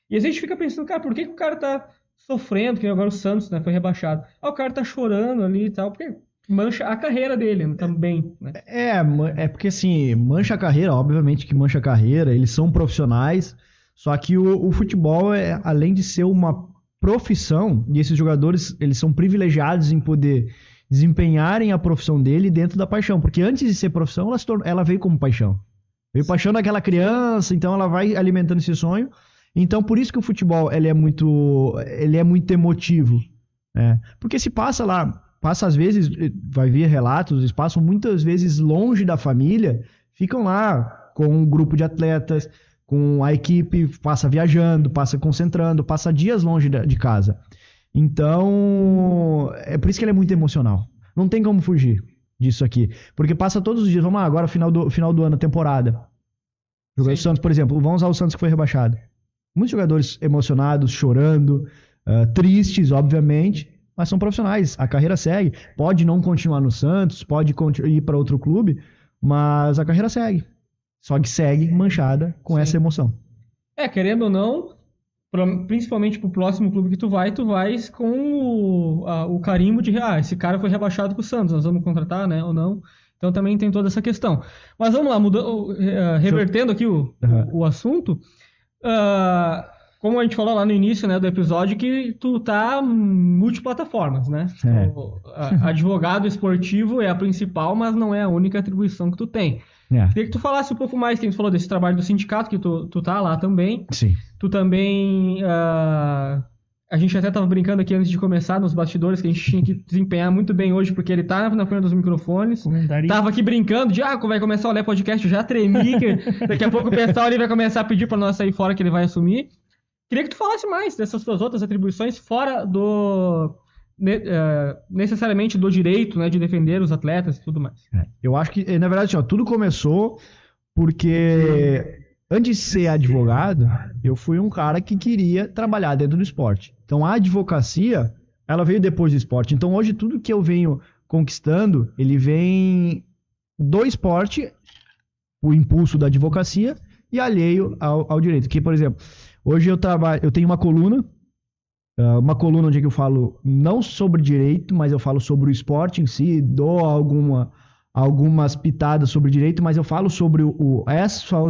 E a gente fica pensando, cara, por que o cara tá sofrendo, que agora o Santos, né, foi rebaixado. O cara tá chorando ali e tal, porque mancha a carreira dele também, né? É porque assim, mancha a carreira, obviamente que mancha a carreira, eles são profissionais, só que o futebol, além de ser uma profissão, e esses jogadores, eles são privilegiados em poder desempenharem a profissão dele dentro da paixão, porque antes de ser profissão, ela veio como paixão. Veio paixão daquela criança, então ela vai alimentando esse sonho. Então, por isso que o futebol, ele é muito emotivo, né? Porque se passa às vezes, vai ver relatos, eles passam muitas vezes longe da família, ficam lá com um grupo de atletas, com a equipe, passa viajando, passa concentrando, passa dias longe de casa. Então, é por isso que ele é muito emocional. Não tem como fugir disso aqui. Porque passa todos os dias, vamos lá, agora final do ano, temporada. O Santos, por exemplo, vamos ao Santos que foi rebaixado. Muitos jogadores emocionados, chorando, tristes, obviamente, mas são profissionais, a carreira segue. Pode não continuar no Santos, pode ir para outro clube, mas a carreira segue. Só que segue manchada com essa emoção. Querendo ou não, principalmente pro próximo clube que tu vais com o carimbo de esse cara foi rebaixado com o Santos, nós vamos contratar, né, ou não. Então também tem toda essa questão. Mas vamos lá, revertendo aqui o assunto, como a gente falou lá no início, né, do episódio, que tu tá multiplataformas, né? Advogado esportivo é a principal, mas não é a única atribuição que tu tem. Queria que tu falasse um pouco mais, que a gente falou desse trabalho do sindicato, que tu tá lá também. Sim. Tu também... a gente até tava brincando aqui antes de começar, nos bastidores, que a gente tinha que desempenhar muito bem hoje, porque ele tá na frente dos microfones. Tava aqui brincando de, vai começar o Lé Podcast, eu já tremi, que daqui a pouco o pessoal ali vai começar a pedir pra nós sair fora, que ele vai assumir. Queria que tu falasse mais dessas tuas outras atribuições fora necessariamente do direito, né, de defender os atletas e tudo mais. Eu acho que, na verdade, assim, ó, tudo começou porque antes de ser advogado, eu fui um cara que queria trabalhar dentro do esporte. Então a advocacia, ela veio depois do esporte. Então hoje tudo que eu venho conquistando, ele vem do esporte, o impulso da advocacia, e alheio ao direito. Que, por exemplo, hoje eu tenho uma coluna onde eu falo não sobre direito, mas eu falo sobre o esporte em si, dou algumas pitadas sobre direito, mas eu falo sobre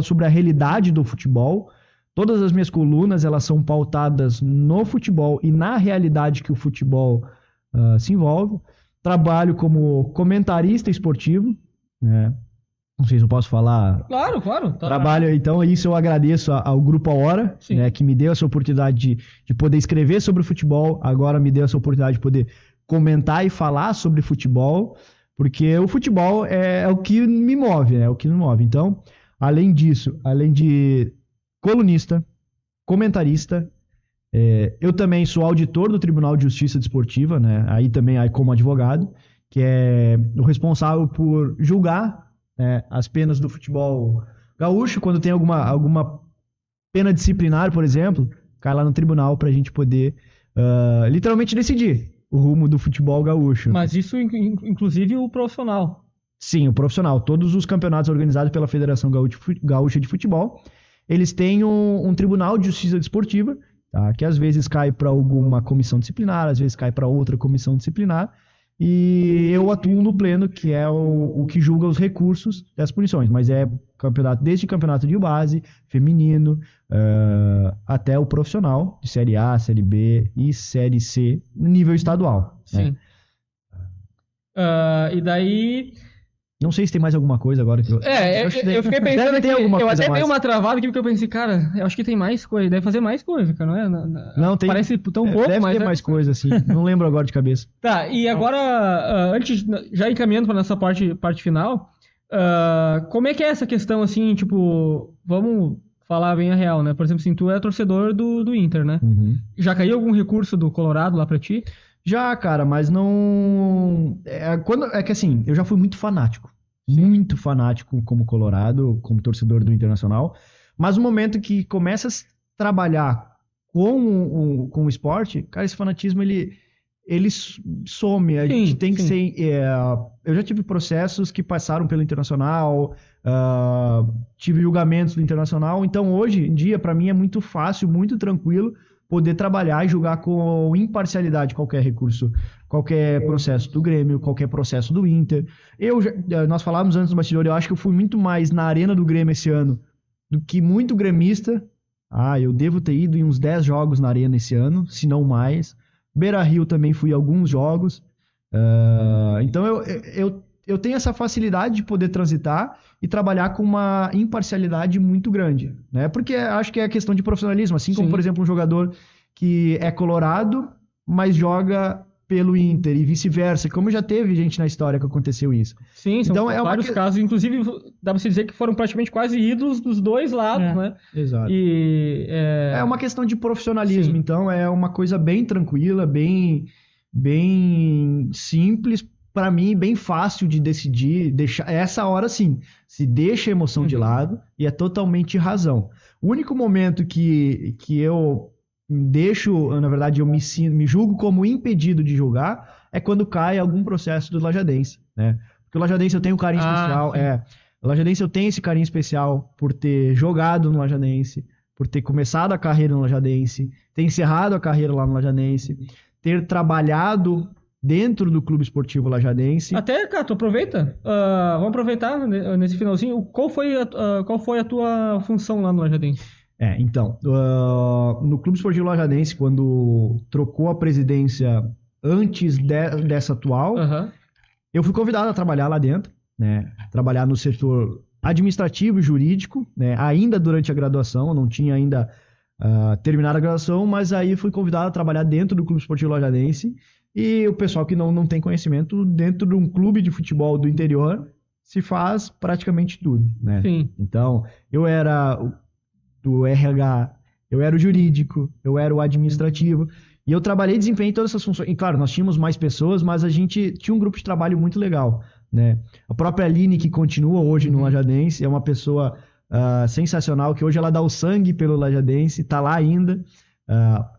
sobre a realidade do futebol. Todas as minhas colunas, elas são pautadas no futebol e na realidade que o futebol se envolve. Trabalho como comentarista esportivo, né? Não sei se eu posso falar. Claro. Trabalho, então, isso eu agradeço ao Grupo A Hora, né, que me deu essa oportunidade de poder escrever sobre o futebol, agora me deu essa oportunidade de poder comentar e falar sobre futebol, porque o futebol é o que me move, é o que me move. Então, além disso, além de colunista, comentarista, eu também sou auditor do Tribunal de Justiça Desportiva, né, aí como advogado, que é o responsável por julgar as penas do futebol gaúcho, quando tem alguma pena disciplinar, por exemplo, cai lá no tribunal pra gente poder literalmente decidir o rumo do futebol gaúcho. Mas isso, inclusive, o profissional. Sim, o profissional. Todos os campeonatos organizados pela Federação Gaúcha de Futebol, eles têm um Tribunal de Justiça Desportiva, tá, que às vezes cai para alguma comissão disciplinar, às vezes cai para outra comissão disciplinar, e eu atuo no pleno, que é o que julga os recursos das punições, mas desde campeonato de base, feminino, até o profissional, de Série A, Série B e Série C, no nível estadual. Sim. E daí... Não sei se tem mais alguma coisa agora. Eu fiquei pensando aqui, eu até dei uma travada aqui, porque eu pensei, cara, eu acho que tem mais coisa, deve fazer mais coisa, cara, não é? Não, tem. Parece tão pouco, deve mas... ter mais coisa, assim, não lembro agora de cabeça. Tá, e agora, antes, já encaminhando para nossa parte final, como é que é essa questão, assim, tipo, vamos falar bem a real, né? Por exemplo, assim, tu é torcedor do Inter, né? Uhum. Já caiu algum recurso do Colorado lá pra ti? Já, cara, mas não... É que assim, eu já fui muito fanático. Muito fanático como Colorado, como torcedor do Internacional. Mas no momento que começa a trabalhar com o esporte, cara, esse fanatismo, ele some. A gente tem que ser... eu já tive processos que passaram pelo Internacional, tive julgamentos do Internacional. Então, hoje em dia, para mim, é muito fácil, muito tranquilo poder trabalhar e julgar com imparcialidade qualquer recurso, qualquer processo do Grêmio, qualquer processo do Inter. Nós falávamos antes do bastidor, eu acho que eu fui muito mais na arena do Grêmio esse ano do que muito gremista. Eu devo ter ido em uns 10 jogos na arena esse ano, se não mais. Beira-Rio também fui a alguns jogos. Então eu tenho essa facilidade de poder transitar e trabalhar com uma imparcialidade muito grande, né? Porque acho que é questão de profissionalismo, assim como, por exemplo, um jogador que é colorado, mas joga pelo Inter e vice-versa, como já teve gente na história que aconteceu isso. Sim, são então, vários casos, inclusive dá pra se dizer que foram praticamente quase ídolos dos dois lados, né? Exato. É uma questão de profissionalismo, então é uma coisa bem tranquila, bem simples, para mim, bem fácil de decidir, essa hora sim, se deixa a emoção de lado e é totalmente razão. O único momento que eu deixo, na verdade, eu me julgo como impedido de julgar é quando cai algum processo do Lajadense, né? Porque o Lajadense eu tenho um carinho especial, o Lajadense eu tenho esse carinho especial por ter jogado no Lajadense, por ter começado a carreira no Lajadense, ter encerrado a carreira lá no Lajadense, ter trabalhado dentro do Clube Esportivo Lajadense. Até, Cato, aproveita. Vamos aproveitar nesse finalzinho. Qual foi a tua função lá no Lajadense? Então, no Clube Esportivo Lajadense, quando trocou a presidência antes dessa atual, eu fui convidado a trabalhar lá dentro, né? Trabalhar no setor administrativo e jurídico, né? Ainda durante a graduação, eu não tinha ainda terminado a graduação, mas aí fui convidado a trabalhar dentro do Clube Esportivo Lajadense. E o pessoal que não tem conhecimento, dentro de um clube de futebol do interior, se faz praticamente tudo, né? Sim. Então, eu era do RH eu era o jurídico, eu era o administrativo. E eu trabalhei, desempenhei todas essas funções. E claro, nós tínhamos mais pessoas, mas a gente tinha um grupo de trabalho muito legal, né? A própria Aline, que continua hoje no Lajadense, é uma pessoa sensacional, que hoje ela dá o sangue pelo Lajadense, tá lá ainda.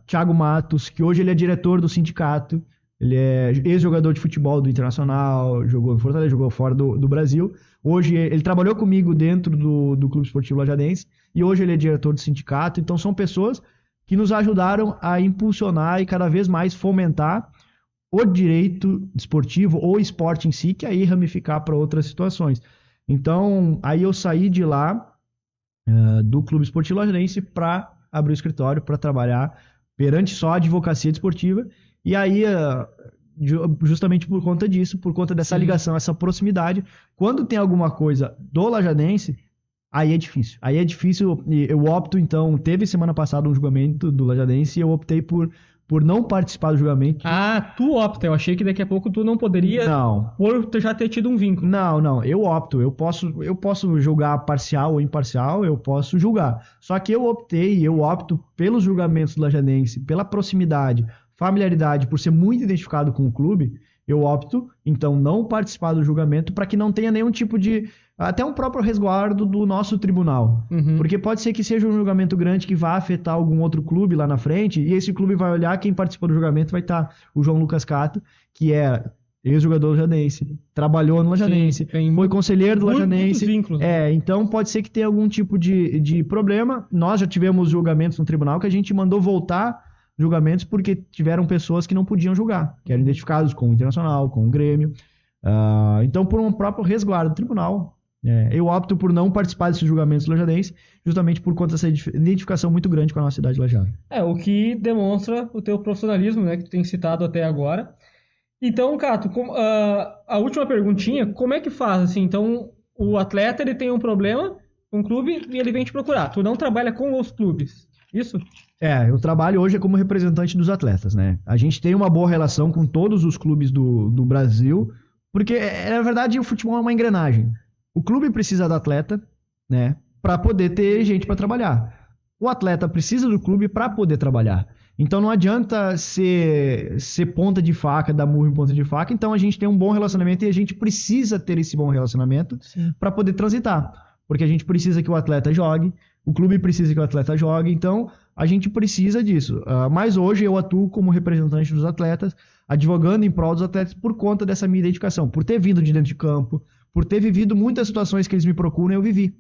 Thiago Matos, que hoje ele é diretor do sindicato, ele é ex-jogador de futebol do Internacional, jogou em Fortaleza, jogou fora do Brasil. Hoje ele trabalhou comigo dentro do Clube Esportivo Lajadense e hoje ele é diretor do sindicato. Então são pessoas que nos ajudaram a impulsionar e cada vez mais fomentar o direito desportivo ou esporte em si, que aí ramificar para outras situações. Então, aí eu saí de lá, do Clube Esportivo Lajadense, para abrir o escritório, para trabalhar perante só a advocacia desportiva. E aí, justamente por conta disso, por conta dessa ligação, essa proximidade, quando tem alguma coisa do Lajadense, aí é difícil. Aí é difícil, eu opto, então, teve semana passada um julgamento do Lajadense e eu optei por não participar do julgamento. Ah, tu opta. Eu achei que daqui a pouco tu não poderia, não, por já ter tido um vínculo. Não, eu opto. Eu posso julgar parcial ou imparcial, eu posso julgar. Só que eu opto pelos julgamentos do Lajadense, pela proximidade, familiaridade, por ser muito identificado com o clube, eu opto, então, não participar do julgamento para que não tenha nenhum tipo de... Até um próprio resguardo do nosso tribunal. Porque pode ser que seja um julgamento grande que vá afetar algum outro clube lá na frente, e esse clube vai olhar, quem participou do julgamento vai estar o João Lucas Cato, que é ex-jogador do Lajadense, trabalhou no Lajadense, foi conselheiro do Lajadense. Vínculos, então pode ser que tenha algum tipo de problema. Nós já tivemos julgamentos no tribunal que a gente mandou voltar julgamentos porque tiveram pessoas que não podiam julgar, que eram identificados com o Internacional, com o Grêmio. Então, por um próprio resguardo do tribunal, eu opto por não participar desses julgamentos do Lajadense, justamente por conta dessa identificação muito grande com a nossa cidade de Lajado. O que demonstra o teu profissionalismo, né, que tu tem citado até agora. Então, Cato, a última perguntinha, como é que faz? Assim, então, o atleta ele tem um problema com o clube e ele vem te procurar. Tu não trabalha com os clubes, isso? Eu trabalho hoje como representante dos atletas, né? A gente tem uma boa relação com todos os clubes do Brasil, porque, na verdade, o futebol é uma engrenagem. O clube precisa do atleta, né, para poder ter gente para trabalhar. O atleta precisa do clube para poder trabalhar. Então não adianta ser ponta de faca, dar murro em ponta de faca. Então a gente tem um bom relacionamento e a gente precisa ter esse bom relacionamento para poder transitar. Porque a gente precisa que o atleta jogue, o clube precisa que o atleta jogue, então a gente precisa disso. Mas hoje eu atuo como representante dos atletas, advogando em prol dos atletas por conta dessa minha dedicação, por ter vindo de dentro de campo, por ter vivido muitas situações que eles me procuram, eu vivi.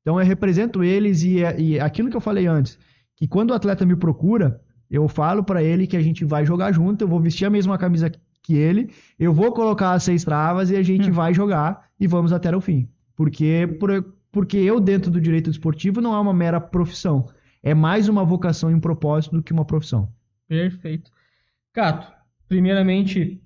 Então eu represento eles e aquilo que eu falei antes, que quando o atleta me procura, eu falo para ele que a gente vai jogar junto, eu vou vestir a mesma camisa que ele, eu vou colocar as 6 travas e a gente vai jogar e vamos até o fim. Porque eu, dentro do direito desportivo, não é uma mera profissão. É mais uma vocação e um propósito do que uma profissão. Perfeito. Cato, primeiramente,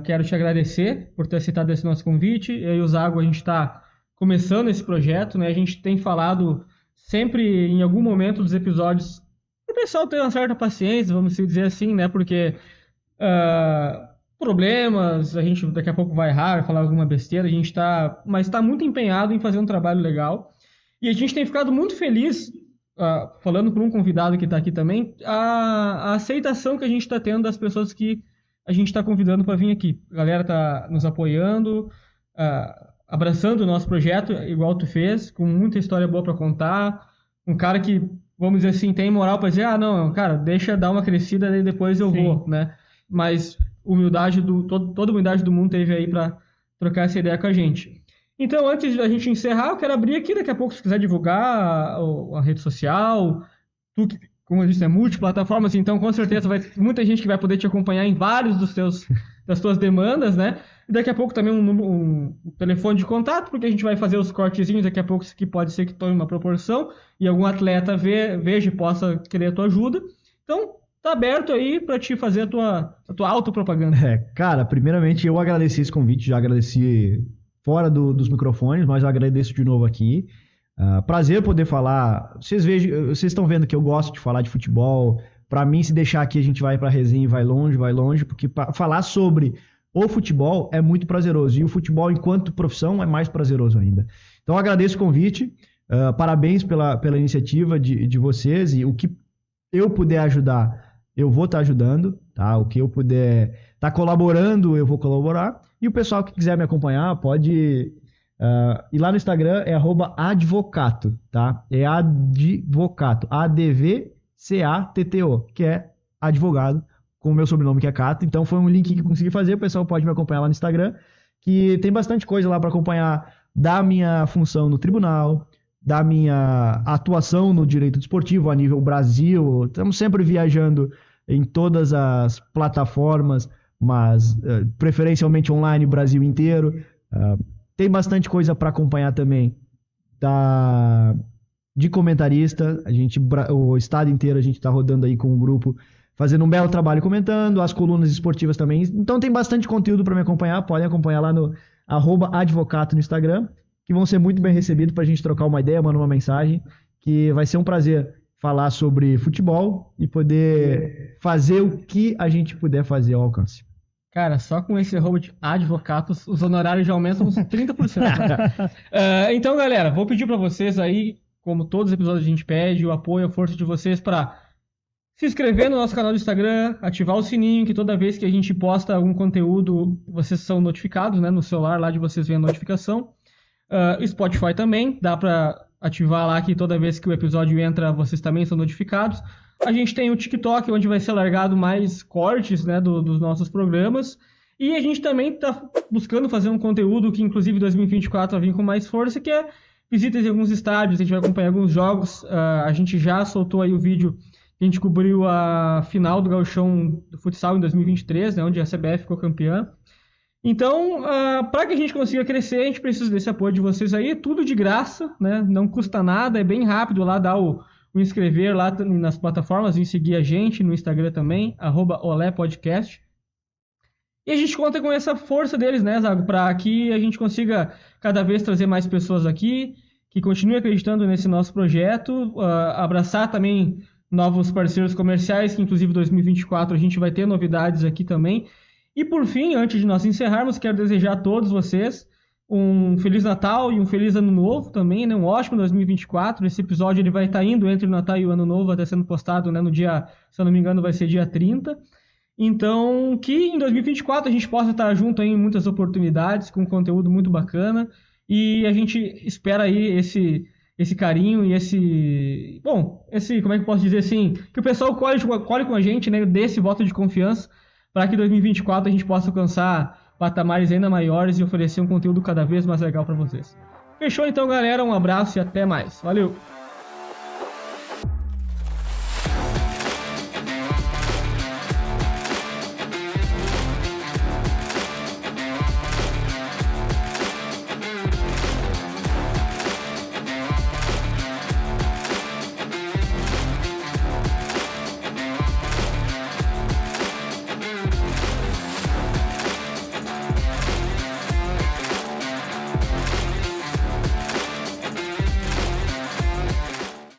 quero te agradecer por ter aceitado esse nosso convite. Eu e o Zago, a gente está começando esse projeto, né? A gente tem falado sempre, em algum momento dos episódios, o pessoal ter uma certa paciência, vamos dizer assim, né? Porque problemas, a gente daqui a pouco vai errar, vai falar alguma besteira, mas está muito empenhado em fazer um trabalho legal. E a gente tem ficado muito feliz, falando por um convidado que está aqui também, a aceitação que a gente está tendo das pessoas que a gente está convidando para vir aqui. A galera está nos apoiando, abraçando o nosso projeto, igual tu fez, com muita história boa para contar. Um cara que, vamos dizer assim, tem moral para dizer, não, cara, deixa dar uma crescida e depois eu vou, né? Mas toda a humildade do mundo teve aí para trocar essa ideia com a gente. Então, antes da gente encerrar, eu quero abrir aqui, daqui a pouco, se quiser divulgar a rede social, tu que, como eu disse, é multiplataformas, então com certeza vai ter muita gente que vai poder te acompanhar em vários das tuas demandas, né? E daqui a pouco também um telefone de contato, porque a gente vai fazer os cortezinhos daqui a pouco, que pode ser que tome uma proporção, e algum atleta veja e possa querer a tua ajuda. Então, tá aberto aí para te fazer a tua autopropaganda. Cara, primeiramente eu agradeci esse convite, já agradeci fora dos microfones, mas eu agradeço de novo aqui. Prazer poder falar. Vocês estão vendo que eu gosto de falar de futebol. Para mim, se deixar aqui, a gente vai para resenha e vai longe, porque falar sobre o futebol é muito prazeroso. E o futebol, enquanto profissão, é mais prazeroso ainda. Então, eu agradeço o convite. Parabéns pela iniciativa de vocês, e o que eu puder ajudar, eu vou estar ajudando, tá? O que eu puder estar colaborando, eu vou colaborar. E o pessoal que quiser me acompanhar pode ir lá no Instagram, é @advocato, tá? É advocato, ADVCATTO, que é advogado, com o meu sobrenome que é Cato. Então foi um link que eu consegui fazer, o pessoal pode me acompanhar lá no Instagram, que tem bastante coisa lá para acompanhar da minha função no tribunal, da minha atuação no direito desportivo a nível Brasil. Estamos sempre viajando em todas as plataformas, mas preferencialmente online, Brasil inteiro. Tem bastante coisa para acompanhar também de comentarista. O estado inteiro a gente está rodando aí com um grupo, fazendo um belo trabalho comentando, as colunas esportivas também. Então tem bastante conteúdo para me acompanhar. Podem acompanhar lá no @advocato no Instagram, que vão ser muito bem recebidos para a gente trocar uma ideia, mandar uma mensagem, que vai ser um prazer falar sobre futebol e poder fazer o que a gente puder fazer ao alcance. Cara, só com esse de advocados, os honorários já aumentam uns 30%. Né? Então, galera, vou pedir para vocês aí, como todos os episódios a gente pede, o apoio, a força de vocês para se inscrever no nosso canal do Instagram, ativar o sininho, que toda vez que a gente posta algum conteúdo, vocês são notificados, né? No celular lá de vocês vem a notificação. Spotify também, dá para ativar lá que toda vez que o episódio entra, vocês também são notificados. A gente tem o TikTok, onde vai ser largado mais cortes, né, dos nossos programas. E a gente também está buscando fazer um conteúdo que, inclusive, em 2024 vai vir com mais força, que é visitas em alguns estádios, a gente vai acompanhar alguns jogos. A gente já soltou aí o vídeo que a gente cobriu a final do Gauchão do futsal em 2023, né, onde a CBF ficou campeã. Então, para que a gente consiga crescer, a gente precisa desse apoio de vocês aí, tudo de graça, né? Não custa nada, é bem rápido lá, dá o inscrever lá nas plataformas, e seguir a gente no Instagram também, @olepodcast. E a gente conta com essa força deles, né, Zago, para que a gente consiga cada vez trazer mais pessoas aqui, que continuem acreditando nesse nosso projeto, abraçar também novos parceiros comerciais, que inclusive em 2024 a gente vai ter novidades aqui também. E por fim, antes de nós encerrarmos, quero desejar a todos vocês um Feliz Natal e um Feliz Ano Novo também, né? Um ótimo 2024. Esse episódio ele vai estar indo entre o Natal e o Ano Novo, até sendo postado, né, no dia, se eu não me engano, vai ser dia 30. Então, que em 2024 a gente possa estar junto aí em muitas oportunidades, com conteúdo muito bacana. E a gente espera aí esse carinho e como é que eu posso dizer assim, que o pessoal colhe com a gente, né? Dê esse voto de confiança, para que em 2024 a gente possa alcançar patamares ainda maiores e oferecer um conteúdo cada vez mais legal para vocês. Fechou então, galera? Um abraço e até mais. Valeu!